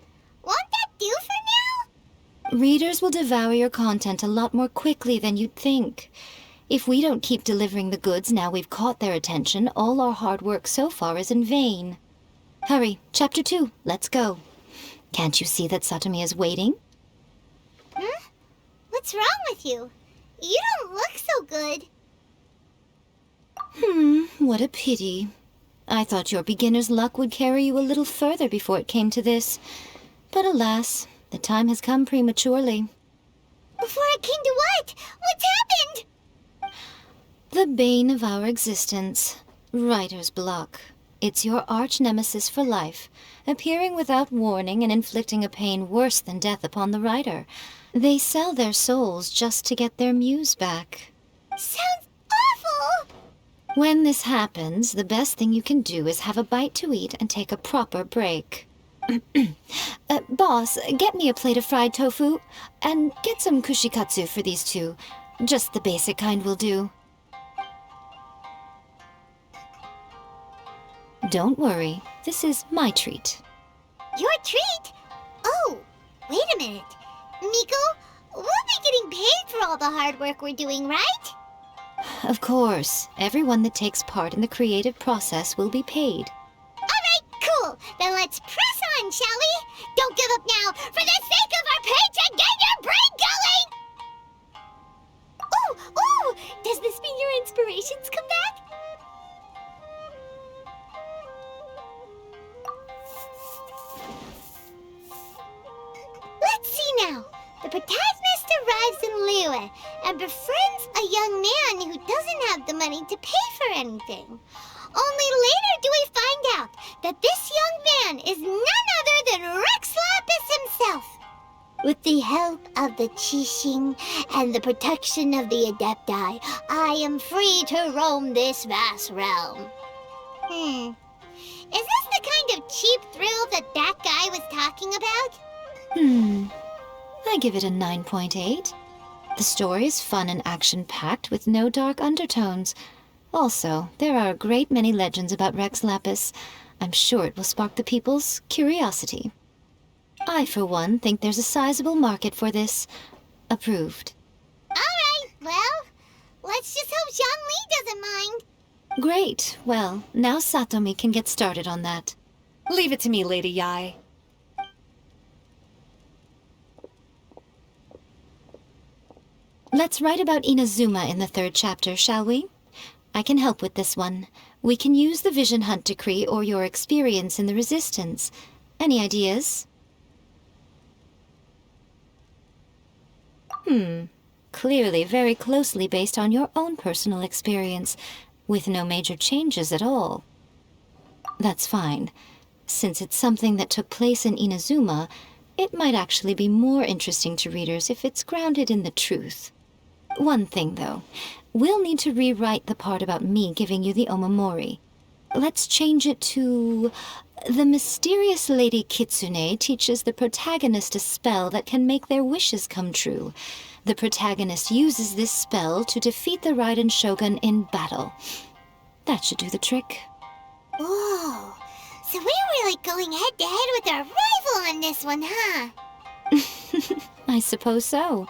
Won't that do for now? Readers will devour your content a lot more quickly than you'd think. If we don't keep delivering the goods now we've caught their attention, all our hard work so far is in vain. Hurry, Chapter 2, let's go. Can't you see that Satomi is waiting? Huh? What's wrong with you? You don't look so good. What a pity. I thought your beginner's luck would carry you a little further before it came to this. But alas, the time has come prematurely. Before it came to what? What's happened? The bane of our existence, writer's block. It's your arch-nemesis for life, appearing without warning and inflicting a pain worse than death upon the writer. They sell their souls just to get their muse back. Sounds awful! When this happens, the best thing you can do is have a bite to eat and take a proper break. Boss, get me a plate of fried tofu, and get some kushikatsu for these two. Just the basic kind will do. Don't worry, this is my treat. Your treat? Oh, wait a minute. Miko, we'll be getting paid for all the hard work we're doing, right? Of course, everyone that takes part in the creative process will be paid. Alright, cool. Then let's press on, shall we? Don't give up now, for the sake of our paycheck, get your brain going! Ooh! Does this mean your inspirations come back? Let's see now. The protagonist arrives in Liyue and befriends a young man who doesn't have the money to pay for anything. Only later do we find out that this young man is none other than Rex Lapis himself. With the help of the Qixing and the protection of the Adepti, I am free to roam this vast realm. Is this the kind of cheap thrill that guy was talking about? I give it a 9.8. The story is fun and action-packed with no dark undertones. Also, there are a great many legends about Rex Lapis. I'm sure it will spark the people's curiosity. I, for one, think there's a sizable market for this. Approved. Alright, well, let's just hope Zhang Li doesn't mind. Great. Well, now Satomi can get started on that. Leave it to me, Lady Yae. Let's write about Inazuma in the 3rd chapter, shall we? I can help with this one. We can use the Vision Hunt decree or your experience in the Resistance. Any ideas? Clearly very closely based on your own personal experience, with no major changes at all. That's fine. Since it's something that took place in Inazuma, it might actually be more interesting to readers if it's grounded in the truth. One thing, though. We'll need to rewrite the part about me giving you the omamori. Let's change it to... The mysterious Lady Kitsune teaches the protagonist a spell that can make their wishes come true. The protagonist uses this spell to defeat the Raiden Shogun in battle. That should do the trick. Whoa, so we're really going head-to-head with our rival on this one, huh? I suppose so.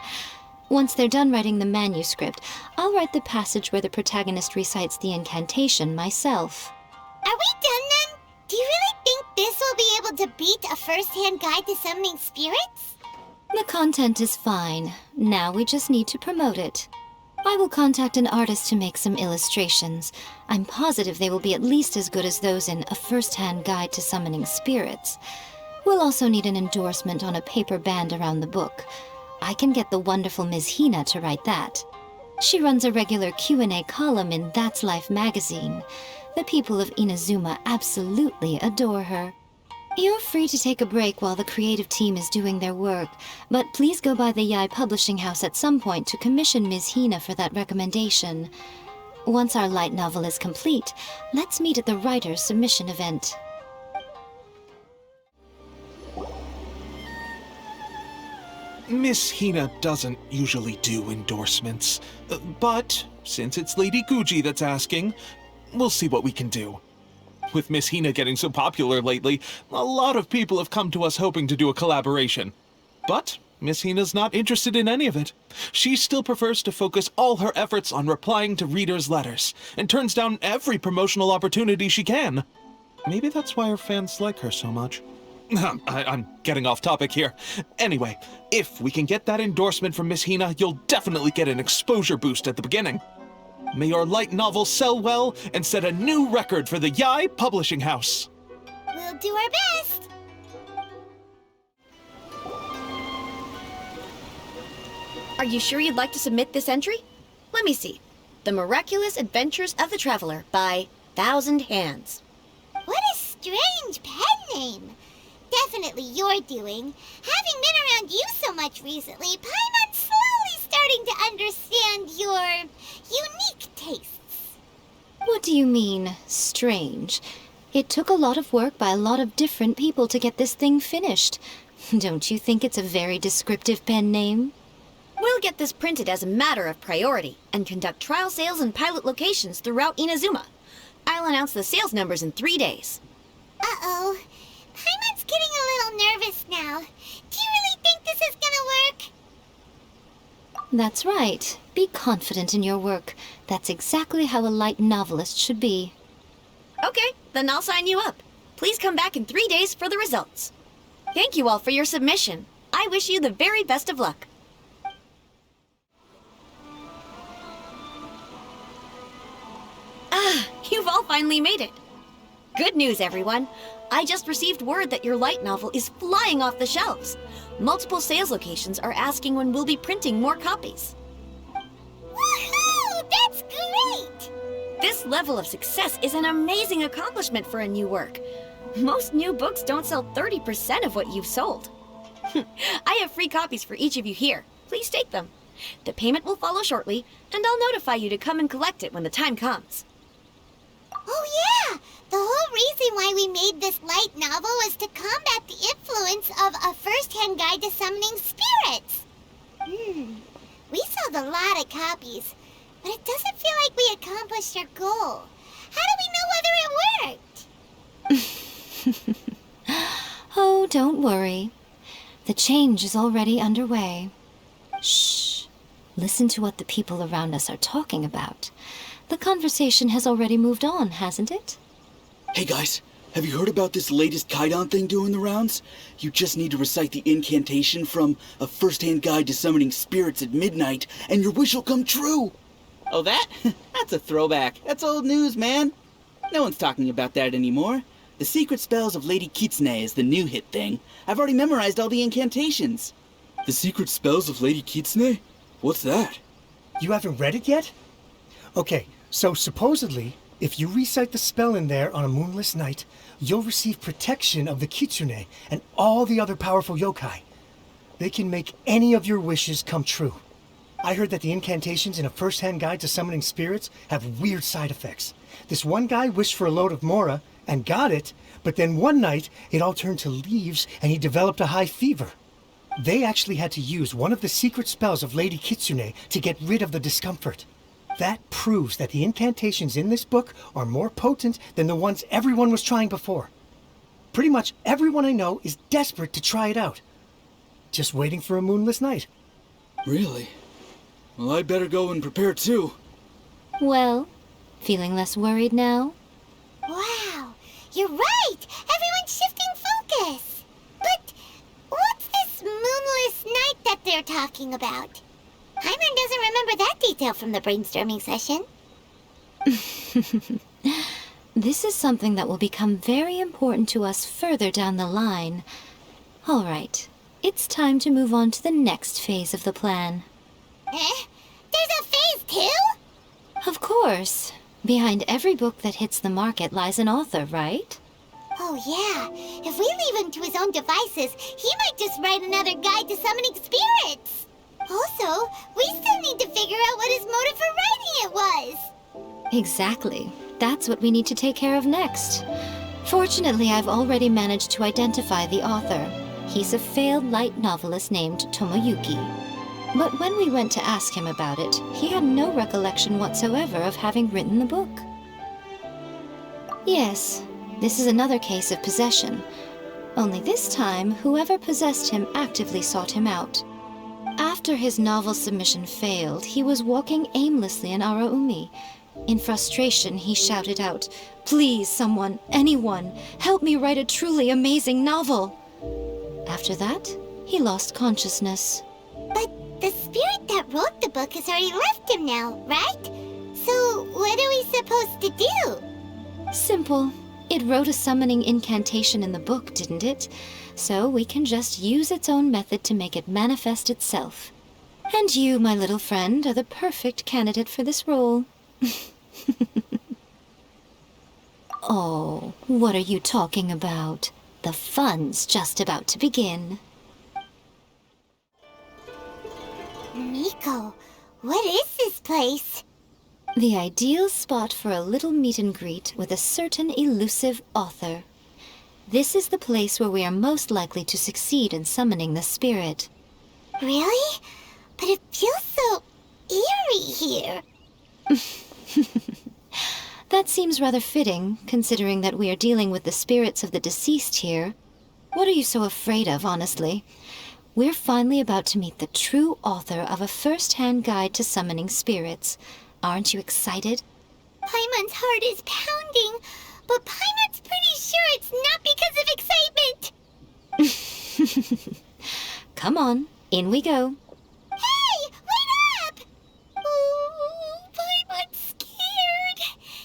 Once they're done writing the manuscript, I'll write the passage where the protagonist recites the incantation myself. Are we done then? Do you really think this will be able to beat a first-hand guide to summoning spirits? The content is fine. Now we just need to promote it. I will contact an artist to make some illustrations. I'm positive they will be at least as good as those in A First-Hand Guide to Summoning Spirits. We'll also need an endorsement on a paper band around the book. I can get the wonderful Ms. Hina to write that. She runs a regular Q&A column in That's Life magazine. The people of Inazuma absolutely adore her. You're free to take a break while the creative team is doing their work, but please go by the Yae Publishing House at some point to commission Ms. Hina for that recommendation. Once our light novel is complete, let's meet at the writer's submission event. Miss Hina doesn't usually do endorsements, but since it's Lady Guji that's asking, we'll see what we can do. With Miss Hina getting so popular lately, a lot of people have come to us hoping to do a collaboration. But Miss Hina's not interested in any of it. She still prefers to focus all her efforts on replying to readers' letters, and turns down every promotional opportunity she can. Maybe that's why her fans like her so much. I'm getting off topic here. Anyway, if we can get that endorsement from Miss Hina, you'll definitely get an exposure boost at the beginning. May your light novel sell well and set a new record for the Yae Publishing House. We'll do our best. Are you sure you'd like to submit this entry? Let me see. The Miraculous Adventures of the Traveler by 1,000 Hands. What a strange pen name. Definitely your doing. Having been around you so much recently, Paimon's slowly starting to understand your unique tastes. What do you mean, strange? It took a lot of work by a lot of different people to get this thing finished. Don't you think it's a very descriptive pen name? We'll get this printed as a matter of priority and conduct trial sales in pilot locations throughout Inazuma. I'll announce the sales numbers in 3 days. Uh-oh. Paimon's getting a little nervous now. Do you really think this is gonna work? That's right. Be confident in your work. That's exactly how a light novelist should be. Okay, then I'll sign you up. Please come back in 3 days for the results. Thank you all for your submission. I wish you the very best of luck. Ah, you've all finally made it. Good news, everyone. I just received word that your light novel is flying off the shelves. Multiple sales locations are asking when we'll be printing more copies. Woohoo! That's great! This level of success is an amazing accomplishment for a new work. Most new books don't sell 30% of what you've sold. I have free copies for each of you here. Please take them. The payment will follow shortly, and I'll notify you to come and collect it when the time comes. Oh yeah! The whole reason why we made this light novel was to combat the influence of a first-hand guide to summoning spirits. We sold a lot of copies, but it doesn't feel like we accomplished our goal. How do we know whether it worked? Oh, don't worry. The change is already underway. Shh. Listen to what the people around us are talking about. The conversation has already moved on, hasn't it? Hey guys, have you heard about this latest Kaidan thing doing the rounds? You just need to recite the incantation from A First-Hand Guide to Summoning Spirits at midnight, and your wish will come true! Oh, that? That's a throwback. That's old news, man. No one's talking about that anymore. The Secret Spells of Lady Kitsune is the new hit thing. I've already memorized all the incantations. The Secret Spells of Lady Kitsune? What's that? You haven't read it yet? Okay, so supposedly, if you recite the spell in there on a moonless night, you'll receive protection of the Kitsune and all the other powerful yokai. They can make any of your wishes come true. I heard that the incantations in A First-Hand Guide to Summoning Spirits have weird side effects. This one guy wished for a load of mora and got it, but then one night it all turned to leaves and he developed a high fever. They actually had to use one of the secret spells of Lady Kitsune to get rid of the discomfort. That proves that the incantations in this book are more potent than the ones everyone was trying before. Pretty much everyone I know is desperate to try it out. Just waiting for a moonless night. Really? Well, I'd better go and prepare too. Well, feeling less worried now? Wow, you're right! Everyone's shifting focus! But what's this moonless night that they're talking about? Hyman doesn't remember that detail from the brainstorming session. This is something that will become very important to us further down the line. All right, it's time to move on to the next phase of the plan. There's a phase 2? Of course. Behind every book that hits the market lies an author, right? Oh yeah, if we leave him to his own devices, he might just write another guide to summoning spirits. Also, we still need to figure out what his motive for writing it was. Exactly. That's what we need to take care of next. Fortunately, I've already managed to identify the author. He's a failed light novelist named Tomoyuki. But when we went to ask him about it, he had no recollection whatsoever of having written the book. Yes, this is another case of possession. Only this time, whoever possessed him actively sought him out. After his novel submission failed, he was walking aimlessly in Araumi. In frustration, he shouted out, "Please, someone, anyone, help me write a truly amazing novel!" After that, he lost consciousness. But the spirit that wrote the book has already left him now, right? So what are we supposed to do? Simple. It wrote a summoning incantation in the book, didn't it? So we can just use its own method to make it manifest itself. And you, my little friend, are the perfect candidate for this role. Oh, what are you talking about? The fun's just about to begin. Miko, what is this place? The ideal spot for a little meet and greet with a certain elusive author. This is the place where we are most likely to succeed in summoning the spirit. Really? But it feels so eerie here. That seems rather fitting, considering that we are dealing with the spirits of the deceased here. What are you so afraid of, honestly? We're finally about to meet the true author of a first-hand guide to summoning spirits. Aren't you excited? Paimon's heart is pounding, but Paimon's pretty sure it's not because of excitement. Come on, in we go. Hey, wait up! Oh, Paimon's scared.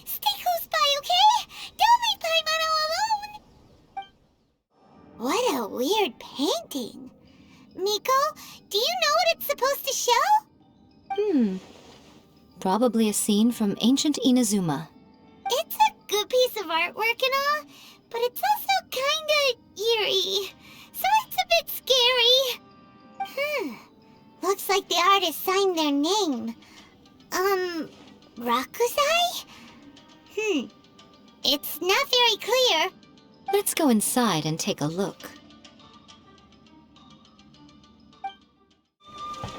Stay close by, okay? Don't leave Paimon all alone. What a weird painting. Miko, do you know what it's supposed to show? Probably a scene from ancient Inazuma. It's a good piece of artwork and all, but it's also kinda eerie, so it's a bit scary. Looks like the artist signed their name. Urakusai? It's not very clear. Let's go inside and take a look.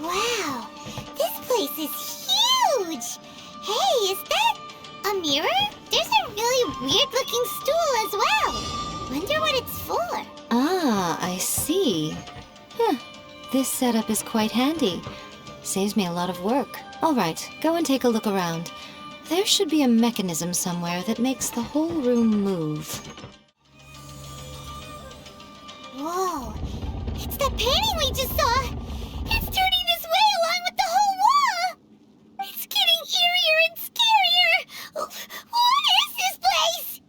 Wow, this place is huge! Hey, is that a mirror? There's a really weird-looking stool as well. Wonder what it's for. Ah, I see. This setup is quite handy. Saves me a lot of work. All right, go and take a look around. There should be a mechanism somewhere that makes the whole room move. Whoa, it's that painting we just saw! It's turning this way along with the whole wall! It's getting eerier and scarier! What is this place?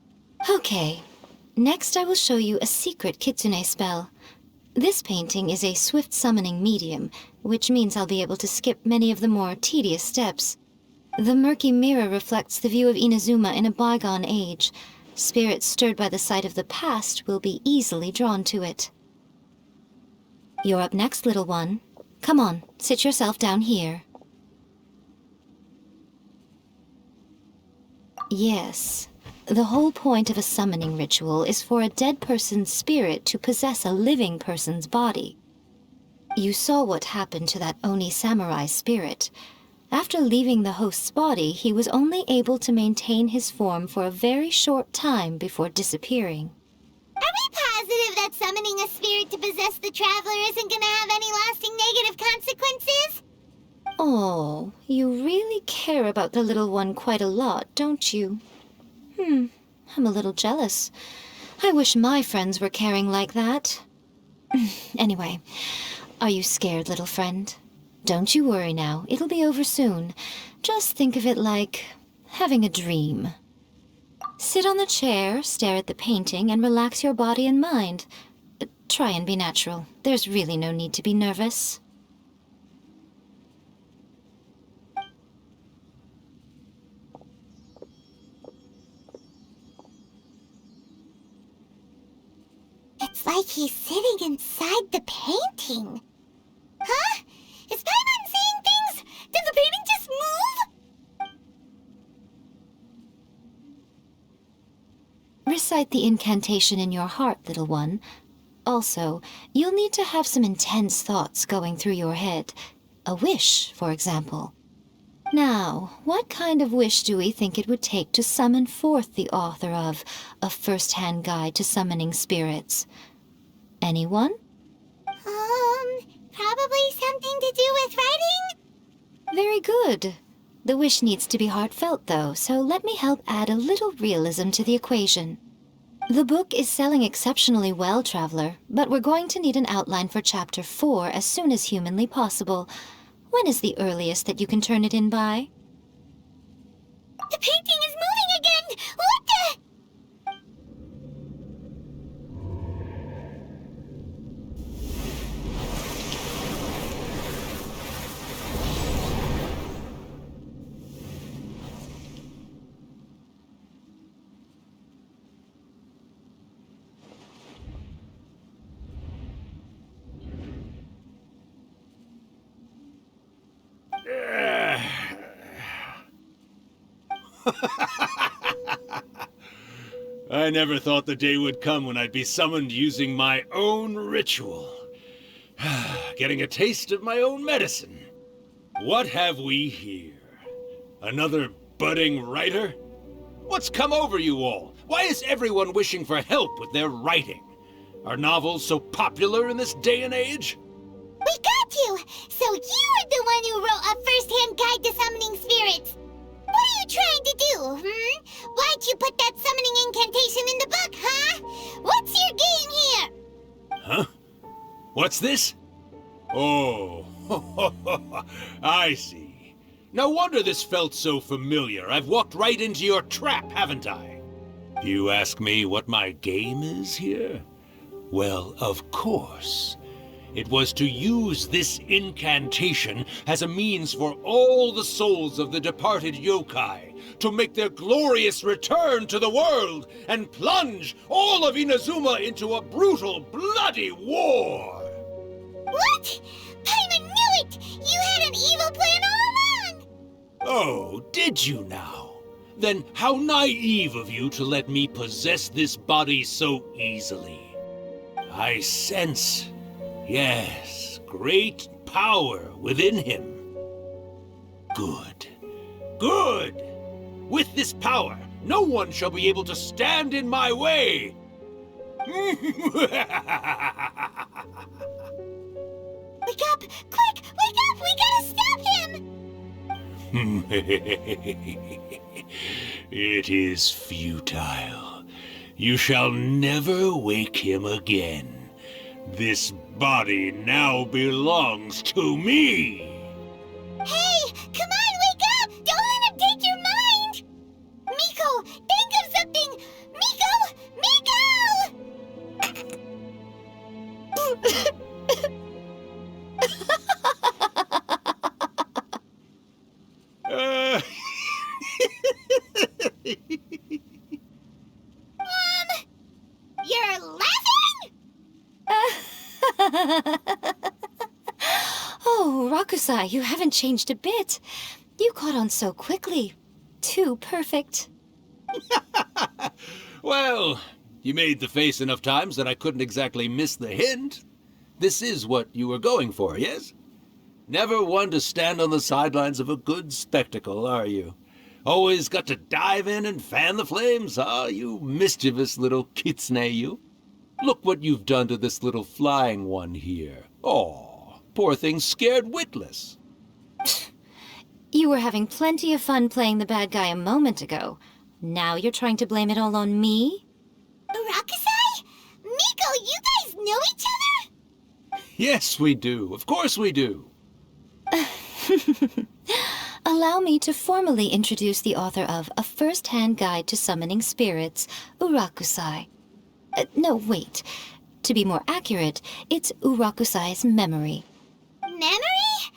Okay, next I will show you a secret kitsune spell. This painting is a swift summoning medium, which means I'll be able to skip many of the more tedious steps. The murky mirror reflects the view of Inazuma in a bygone age. Spirits stirred by the sight of the past will be easily drawn to it. You're up next, little one. Come on, sit yourself down here. Yes, the whole point of a summoning ritual is for a dead person's spirit to possess a living person's body. You saw what happened to that Oni samurai spirit. After leaving the host's body, he was only able to maintain his form for a very short time before disappearing. Are we positive that summoning a spirit to possess the traveler isn't gonna have any lasting negative consequences? Oh, you really care about the little one quite a lot, don't you? I'm a little jealous. I wish my friends were caring like that. Anyway, are you scared, little friend? Don't you worry now, it'll be over soon. Just think of it like having a dream. Sit on the chair, stare at the painting, and relax your body and mind. Try and be natural. There's really no need to be nervous. It's like he's sitting inside the painting. Huh? Is Paimon seeing things? Did the painting just move? Recite the incantation in your heart, little one. Also, you'll need to have some intense thoughts going through your head. A wish, for example. Now, what kind of wish do we think it would take to summon forth the author of A First-Hand Guide to Summoning Spirits? Anyone? Probably something to do with writing? Very good. The wish needs to be heartfelt, though, so let me help add a little realism to the equation. The book is selling exceptionally well, Traveler, but we're going to need an outline for Chapter 4 as soon as humanly possible. When is the earliest that you can turn it in by? The painting is moving again! What the... I never thought the day would come when I'd be summoned using my own ritual. Getting a taste of my own medicine. What have we here? Another budding writer? What's come over you all? Why is everyone wishing for help with their writing? Are novels so popular in this day and age? We got you! So you are the one who wrote A First-Hand Guide to Summoning Spirits! What are you trying to do, Why'd you put that summoning incantation in the book, huh? What's your game here? Huh? What's this? Oh, I see. No wonder this felt so familiar. I've walked right into your trap, haven't I? You ask me what my game is here? Well, of course. It was to use this incantation as a means for all the souls of the departed yokai to make their glorious return to the world and plunge all of Inazuma into a brutal, bloody war! What? Paimon knew it! You had an evil plan all along! Oh, did you now? Then how naive of you to let me possess this body so easily. I sense... yes, great power within him. Good. Good! With this power, no one shall be able to stand in my way! Wake up! Quick! Wake up! We gotta stop him! It is futile. You shall never wake him again. This body now belongs to me! Hey! Come on, wake up! Don't let him take your mind! Miko! Think of something! You're laughing?! Oh, Urakusai, you haven't changed a bit. You caught on so quickly. Too perfect. Well, you made the face enough times that I couldn't exactly miss the hint. This is what you were going for, yes? Never one to stand on the sidelines of a good spectacle, are you? Always got to dive in and fan the flames, huh? You mischievous little kitsune, you. Look what you've done to this little flying one here. Oh, poor thing's scared witless. You were having plenty of fun playing the bad guy a moment ago. Now you're trying to blame it all on me? Urakusai? Miko, you guys know each other? Yes, we do. Of course we do. Allow me to formally introduce the author of A First-Hand Guide to Summoning Spirits, Urakusai. No, wait. To be more accurate, it's Urakusai's memory. Memory?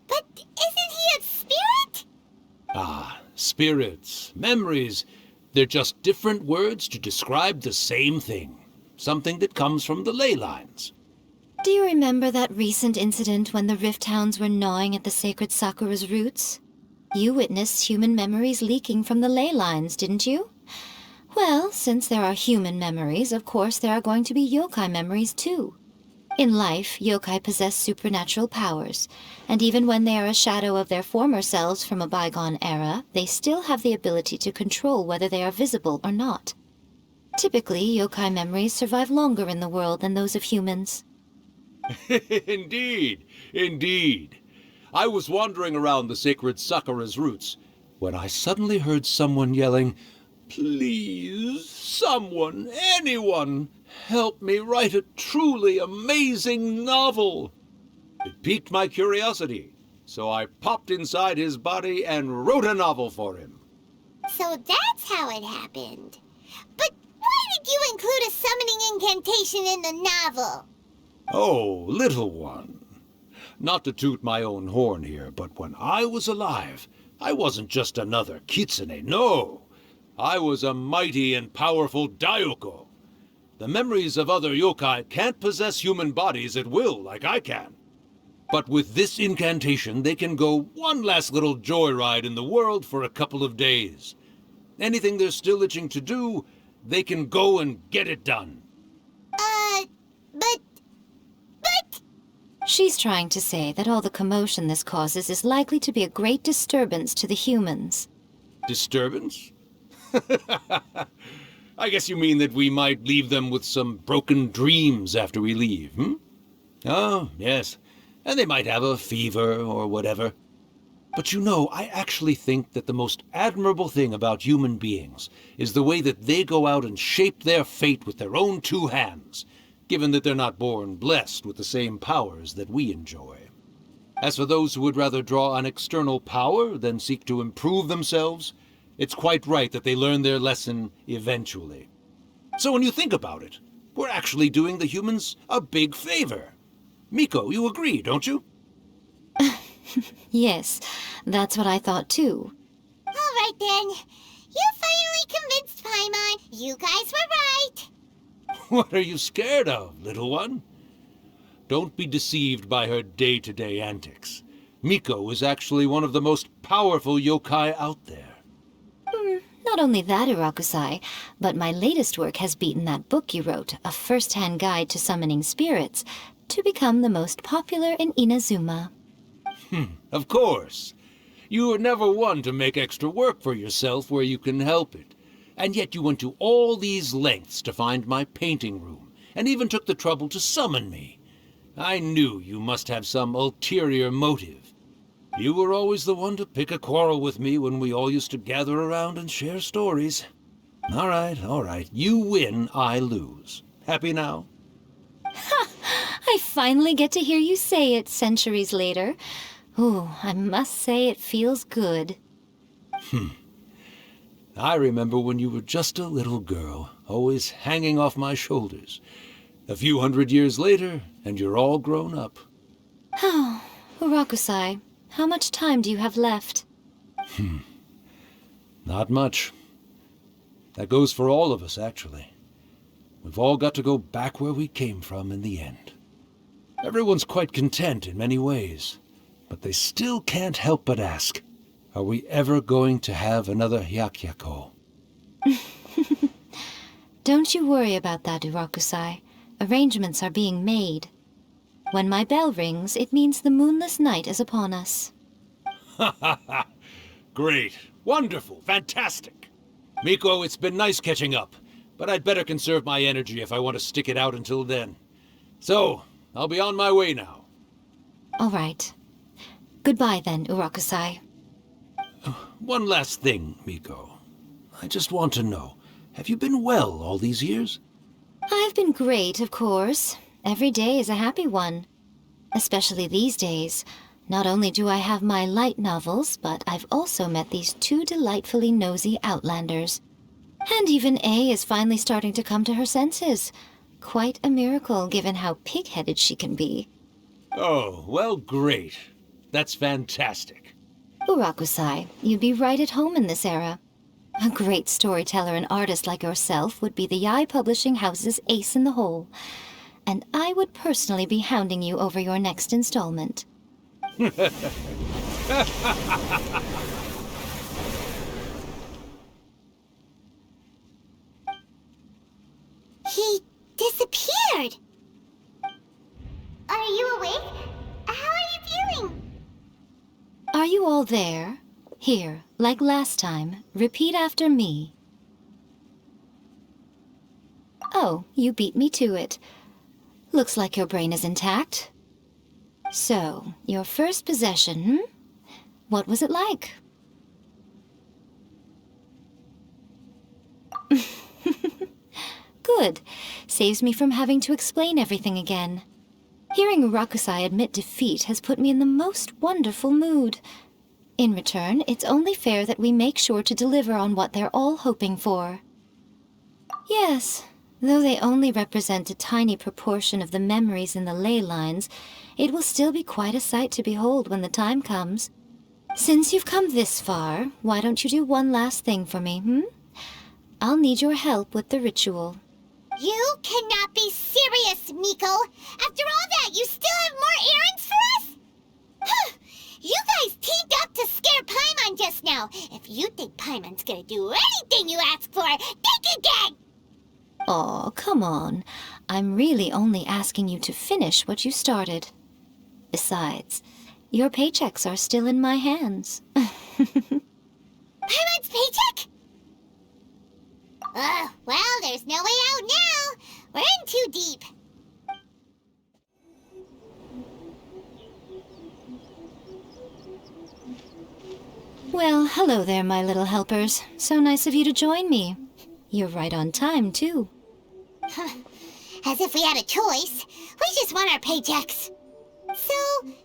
But isn't he a spirit? Ah, spirits, memories. They're just different words to describe the same thing. Something that comes from the ley lines. Do you remember that recent incident when the Rift Hounds were gnawing at the sacred Sakura's roots? You witnessed human memories leaking from the ley lines, didn't you? Well, since there are human memories, of course there are going to be yokai memories too. In life, yokai possess supernatural powers, and even when they are a shadow of their former selves from a bygone era, they still have the ability to control whether they are visible or not. Typically, yokai memories survive longer in the world than those of humans. Indeed, indeed. I was wandering around the sacred Sakura's roots when I suddenly heard someone yelling, "Please, someone, anyone, help me write a truly amazing novel." It piqued my curiosity, so I popped inside his body and wrote a novel for him. So that's how it happened. But why did you include a summoning incantation in the novel? Oh, little one. Not to toot my own horn here, but when I was alive, I wasn't just another kitsune, no. I was a mighty and powerful Daiyoko. The memories of other yokai can't possess human bodies at will like I can. But with this incantation, they can go one last little joyride in the world for a couple of days. Anything they're still itching to do, they can go and get it done. But... She's trying to say that all the commotion this causes is likely to be a great disturbance to the humans. Disturbance? I guess you mean that we might leave them with some broken dreams after we leave, hmm? Oh, yes. And they might have a fever or whatever. But you know, I actually think that the most admirable thing about human beings is the way that they go out and shape their fate with their own two hands, given that they're not born blessed with the same powers that we enjoy. As for those who would rather draw on external power than seek to improve themselves, it's quite right that they learn their lesson eventually. So when you think about it, we're actually doing the humans a big favor. Miko, you agree, don't you? Yes, that's what I thought too. All right then. You finally convinced Paimon. You guys were right. What are you scared of, little one? Don't be deceived by her day-to-day antics. Miko is actually one of the most powerful yokai out there. Not only that, Urakusai, but my latest work has beaten that book you wrote, A First-Hand Guide to Summoning Spirits, to become the most popular in Inazuma. Of course. You were never one to make extra work for yourself where you can help it. And yet you went to all these lengths to find my painting room, and even took the trouble to summon me. I knew you must have some ulterior motive. You were always the one to pick a quarrel with me when we all used to gather around and share stories. All right. You win, I lose. Happy now? Ha! I finally get to hear you say it centuries later. Ooh, I must say it feels good. I remember when you were just a little girl, always hanging off my shoulders. A few 100 years later, and you're all grown up. Oh, Urakusai, how much time do you have left? Not much. That goes for all of us, actually. We've all got to go back where we came from in the end. Everyone's quite content in many ways, but they still can't help but ask, are we ever going to have another Hyakkiyakou? Don't you worry about that, Urakusai. Arrangements are being made. When my bell rings, it means the moonless night is upon us. Great. Wonderful. Fantastic. Miko, it's been nice catching up, but I'd better conserve my energy if I want to stick it out until then. So, I'll be on my way now. All right. Goodbye then, Urakusai. One last thing, Miko. I just want to know, have you been well all these years? I've been great, of course. Every day is a happy one. Especially these days. Not only do I have my light novels, but I've also met these two delightfully nosy outlanders. And even A is finally starting to come to her senses. Quite a miracle, given how pig-headed she can be. Oh, well, great. That's fantastic. Urakusai, you'd be right at home in this era. A great storyteller and artist like yourself would be the Yae Publishing House's ace in the hole. And I would personally be hounding you over your next installment. you all there? Here, like last time, repeat after me. Oh, you beat me to it. Looks like your brain is intact. So, your first possession, What was it like? Good. Saves me from having to explain everything again. Hearing Urakusai admit defeat has put me in the most wonderful mood. In return, it's only fair that we make sure to deliver on what they're all hoping for. Yes, though they only represent a tiny proportion of the memories in the ley lines, it will still be quite a sight to behold when the time comes. Since you've come this far, why don't you do one last thing for me, I'll need your help with the ritual. You cannot be serious, Miko! After all that, you still have more errands for us? Huh. You guys teamed up to scare Paimon just now. If you think Paimon's gonna do anything you ask for, think again! Aw, come on. I'm really only asking you to finish what you started. Besides, your paychecks are still in my hands. Paimon's paycheck? Well, there's no way out now. We're in too deep. Well, hello there, my little helpers. So nice of you to join me. You're right on time, too. As if we had a choice. We just want our paychecks. So,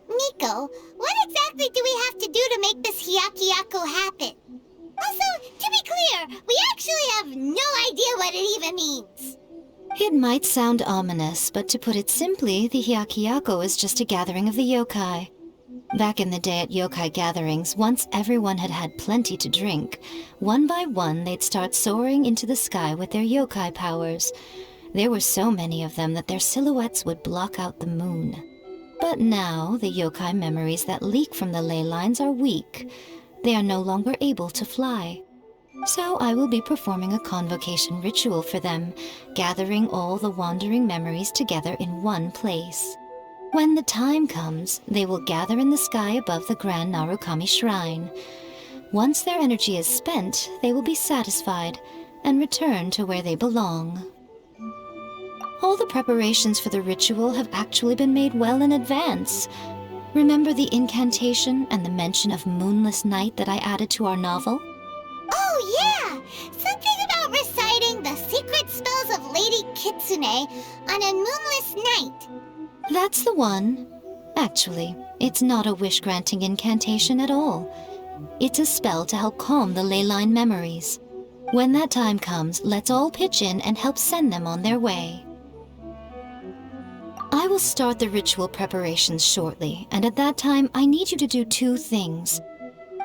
Miko, what exactly do we have to do to make this Hyakkiyakou happen? Also, to be clear, we actually have no idea what it even means. It might sound ominous, but to put it simply, the Hyakkiyakou is just a gathering of the yokai. Back in the day at yokai gatherings, once everyone had had plenty to drink, one by one they'd start soaring into the sky with their yokai powers. There were so many of them that their silhouettes would block out the moon. But now, the yokai memories that leak from the ley lines are weak. They are no longer able to fly. So I will be performing a convocation ritual for them, gathering all the wandering memories together in one place. When the time comes, they will gather in the sky above the Grand Narukami Shrine. Once their energy is spent, they will be satisfied and return to where they belong. All the preparations for the ritual have actually been made well in advance. Remember the incantation and the mention of moonless night that I added to our novel? Oh yeah! Something about reciting the secret spells of Lady Kitsune on a moonless night. That's the one. Actually, it's not a wish-granting incantation at all. It's a spell to help calm the ley line memories. When that time comes, let's all pitch in and help send them on their way. I will start the ritual preparations shortly, and at that time I need you to do two things.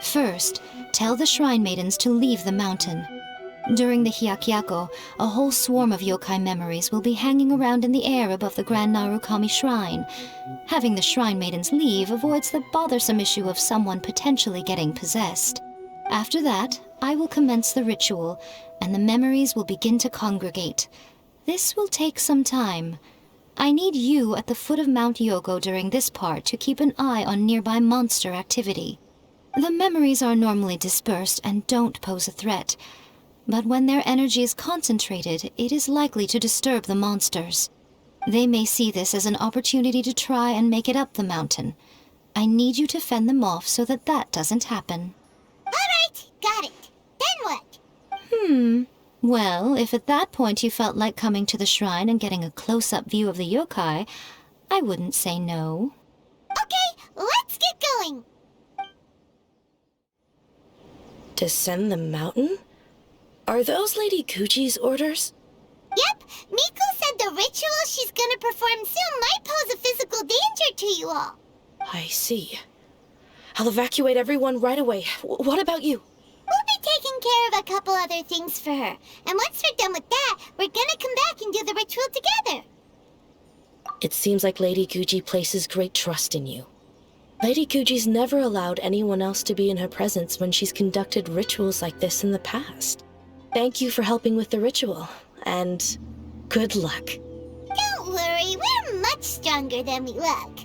First, tell the shrine maidens to leave the mountain. During the Hyakkiyakou, a whole swarm of yokai memories will be hanging around in the air above the Grand Narukami Shrine. Having the shrine maidens leave avoids the bothersome issue of someone potentially getting possessed. After that, I will commence the ritual, and the memories will begin to congregate. This will take some time. I need you at the foot of Mount Yogo during this part to keep an eye on nearby monster activity. The memories are normally dispersed and don't pose a threat, but when their energy is concentrated, it is likely to disturb the monsters. They may see this as an opportunity to try and make it up the mountain. I need you to fend them off so that that doesn't happen. All right, got it. Then what? Well, if at that point you felt like coming to the shrine and getting a close-up view of the yokai, I wouldn't say no. Okay, let's get going. Descend the mountain? Are those Lady Kuji's orders? Yep, Miko said the ritual she's gonna perform soon might pose a physical danger to you all. I see. I'll evacuate everyone right away. What about you? We'll be taking care of a couple other things for her. And once we're done with that, we're gonna come back and do the ritual together. It seems like Lady Kuji places great trust in you. Lady Kuji's never allowed anyone else to be in her presence when she's conducted rituals like this in the past. Thank you for helping with the ritual, and good luck. Don't worry, we're much stronger than we look.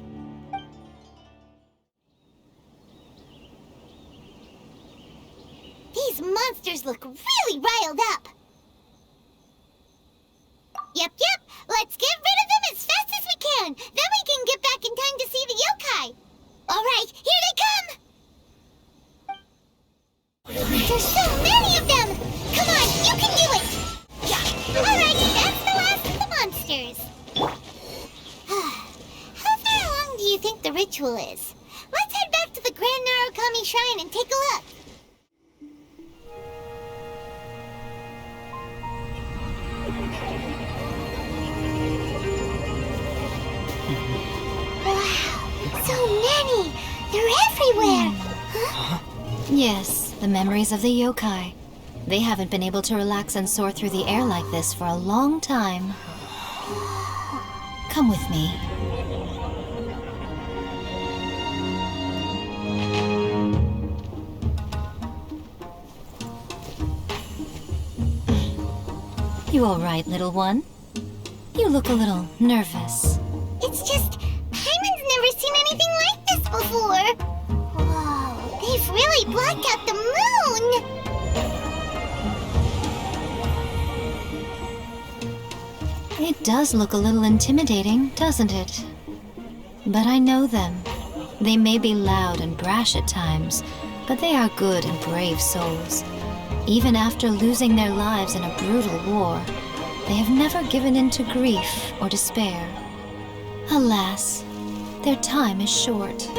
These monsters look really riled up. Yep. Let's get rid of them as fast as we can. Then we can get back in time to see the yokai. All right, here they come. There's so many of them. Come on, you can do it. Yeah. All right, that's the last of the monsters. How far along do you think the ritual is? Let's head back to the Grand Narukami Shrine and take a look. Wow, so many! They're everywhere! Huh? Yes, the memories of the yokai. They haven't been able to relax and soar through the air like this for a long time. Come with me. You all right, little one? You look a little nervous. It's just, Paimon's never seen anything like this before. Whoa, they've really blocked out the moon! It does look a little intimidating, doesn't it? But I know them. They may be loud and brash at times, but they are good and brave souls. Even after losing their lives in a brutal war, they have never given in to grief or despair. Alas, their time is short.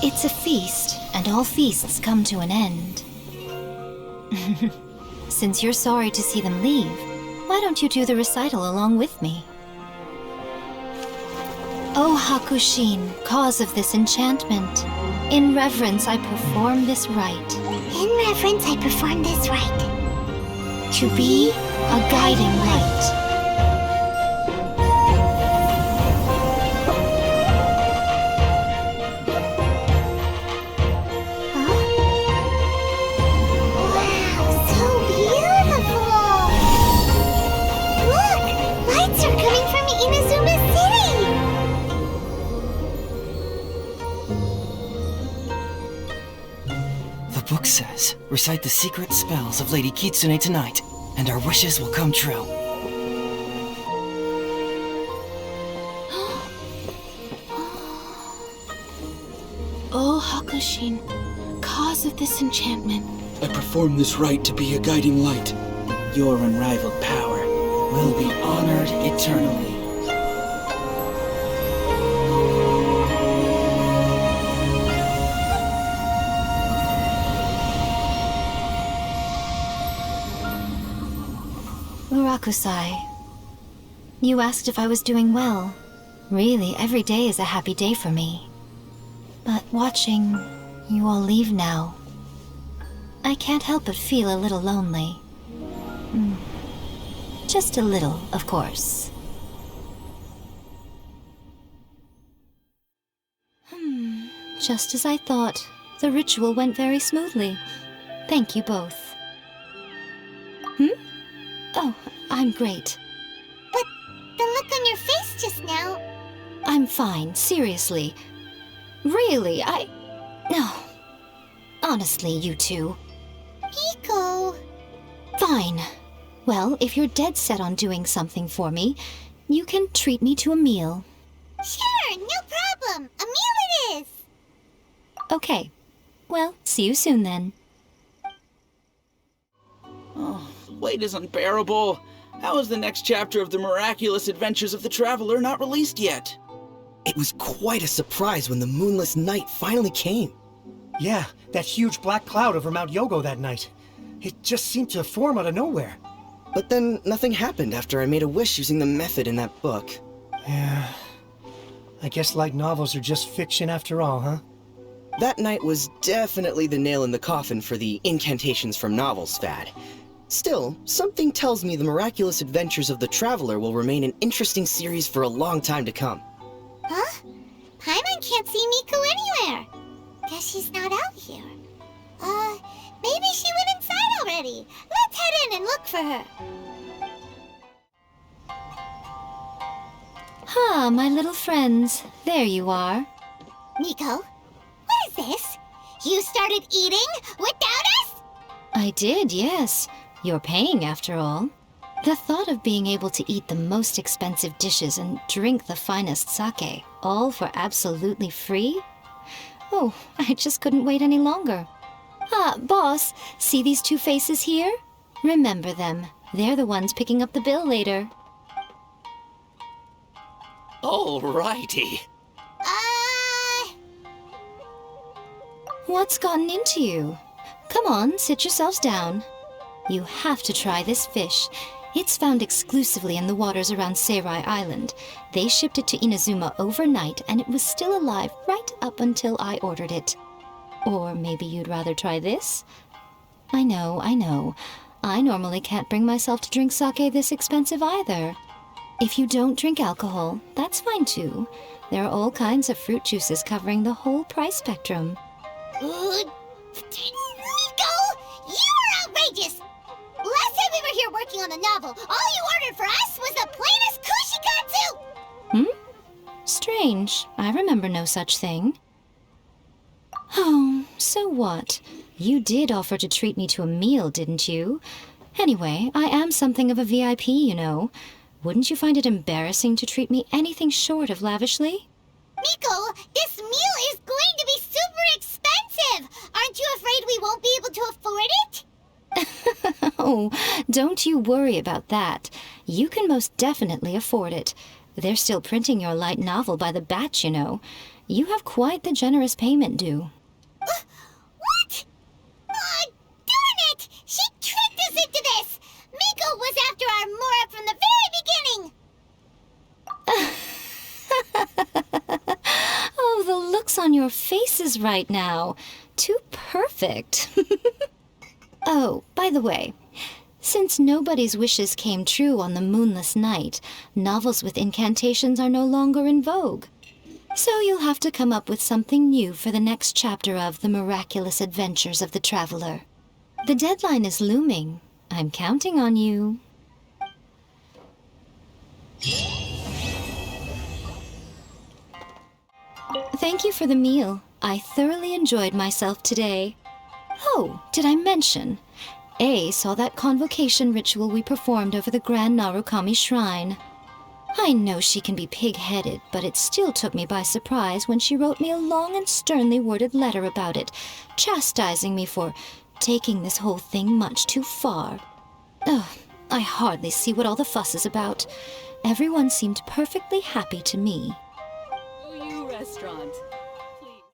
It's a feast, and all feasts come to an end. Since you're sorry to see them leave, why don't you do the recital along with me? O Hakushin, cause of this enchantment, in reverence I perform this rite. In reverence I perform this rite. To be a guiding light. The book says, recite the secret spells of Lady Kitsune tonight, and our wishes will come true. O Hakushin, cause of this enchantment. I perform this rite to be a guiding light. Your unrivaled power will be honored eternally. Urakusai, you asked if I was doing well. Really, every day is a happy day for me. But watching you all leave now, I can't help but feel a little lonely. Just a little, of course. Just as I thought, the ritual went very smoothly. Thank you both. Oh, I'm great. But the look on your face just now... I'm fine, seriously. Really, No. Honestly, you two. Miko... Fine. Well, if you're dead set on doing something for me, you can treat me to a meal. Sure, no problem. A meal it is. Okay. Well, see you soon then. Oh, wait is unbearable. How is the next chapter of the miraculous adventures of the traveler not released yet? It was quite a surprise when the moonless night finally came. Yeah, that huge black cloud over Mount Yogo that night. It just seemed to form out of nowhere. But then nothing happened after I made a wish using the method in that book. Yeah. I guess light novels are just fiction after all, huh? That night was definitely the nail in the coffin for the incantations from novels fad. Still, something tells me the miraculous adventures of the Traveler will remain an interesting series for a long time to come. Huh? Paimon can't see Miko anywhere. Guess she's not out here. Maybe she went inside already. Let's head in and look for her. Ah, my little friends. There you are. Miko, what is this? You started eating without us? I did, yes. You're paying, after all. The thought of being able to eat the most expensive dishes and drink the finest sake, all for absolutely free? Oh, I just couldn't wait any longer. Ah, boss, see these two faces here? Remember them. They're the ones picking up the bill later. Alrighty. What's gotten into you? Come on, sit yourselves down. You have to try this fish. It's found exclusively in the waters around Seirai Island. They shipped it to Inazuma overnight, and it was still alive right up until I ordered it. Or maybe you'd rather try this? I know. I normally can't bring myself to drink sake this expensive either. If you don't drink alcohol, that's fine too. There are all kinds of fruit juices covering the whole price spectrum. Miko! You are outrageous! Last time we were here working on the novel, all you ordered for us was the plainest kushikatsu! Strange. I remember no such thing. Oh, so what? You did offer to treat me to a meal, didn't you? Anyway, I am something of a VIP, you know. Wouldn't you find it embarrassing to treat me anything short of lavishly? Miko, this meal is going to be super expensive! Aren't you afraid we won't be able to afford it? Oh, don't you worry about that. You can most definitely afford it. They're still printing your light novel by the batch, you know. You have quite the generous payment due. What? Darn it! She tricked us into this! Miko was after our Mora from the very beginning! Oh, the looks on your faces right now. Too perfect. Oh, by the way, since nobody's wishes came true on the moonless night, novels with incantations are no longer in vogue. So you'll have to come up with something new for the next chapter of The Miraculous Adventures of the Traveler. The deadline is looming. I'm counting on you. Thank you for the meal. I thoroughly enjoyed myself today. Oh, did I mention? A saw that convocation ritual we performed over the Grand Narukami Shrine. I know she can be pig-headed, but it still took me by surprise when she wrote me a long and sternly worded letter about it, chastising me for taking this whole thing much too far. Ugh, I hardly see what all the fuss is about. Everyone seemed perfectly happy to me. Uyuu Restaurant.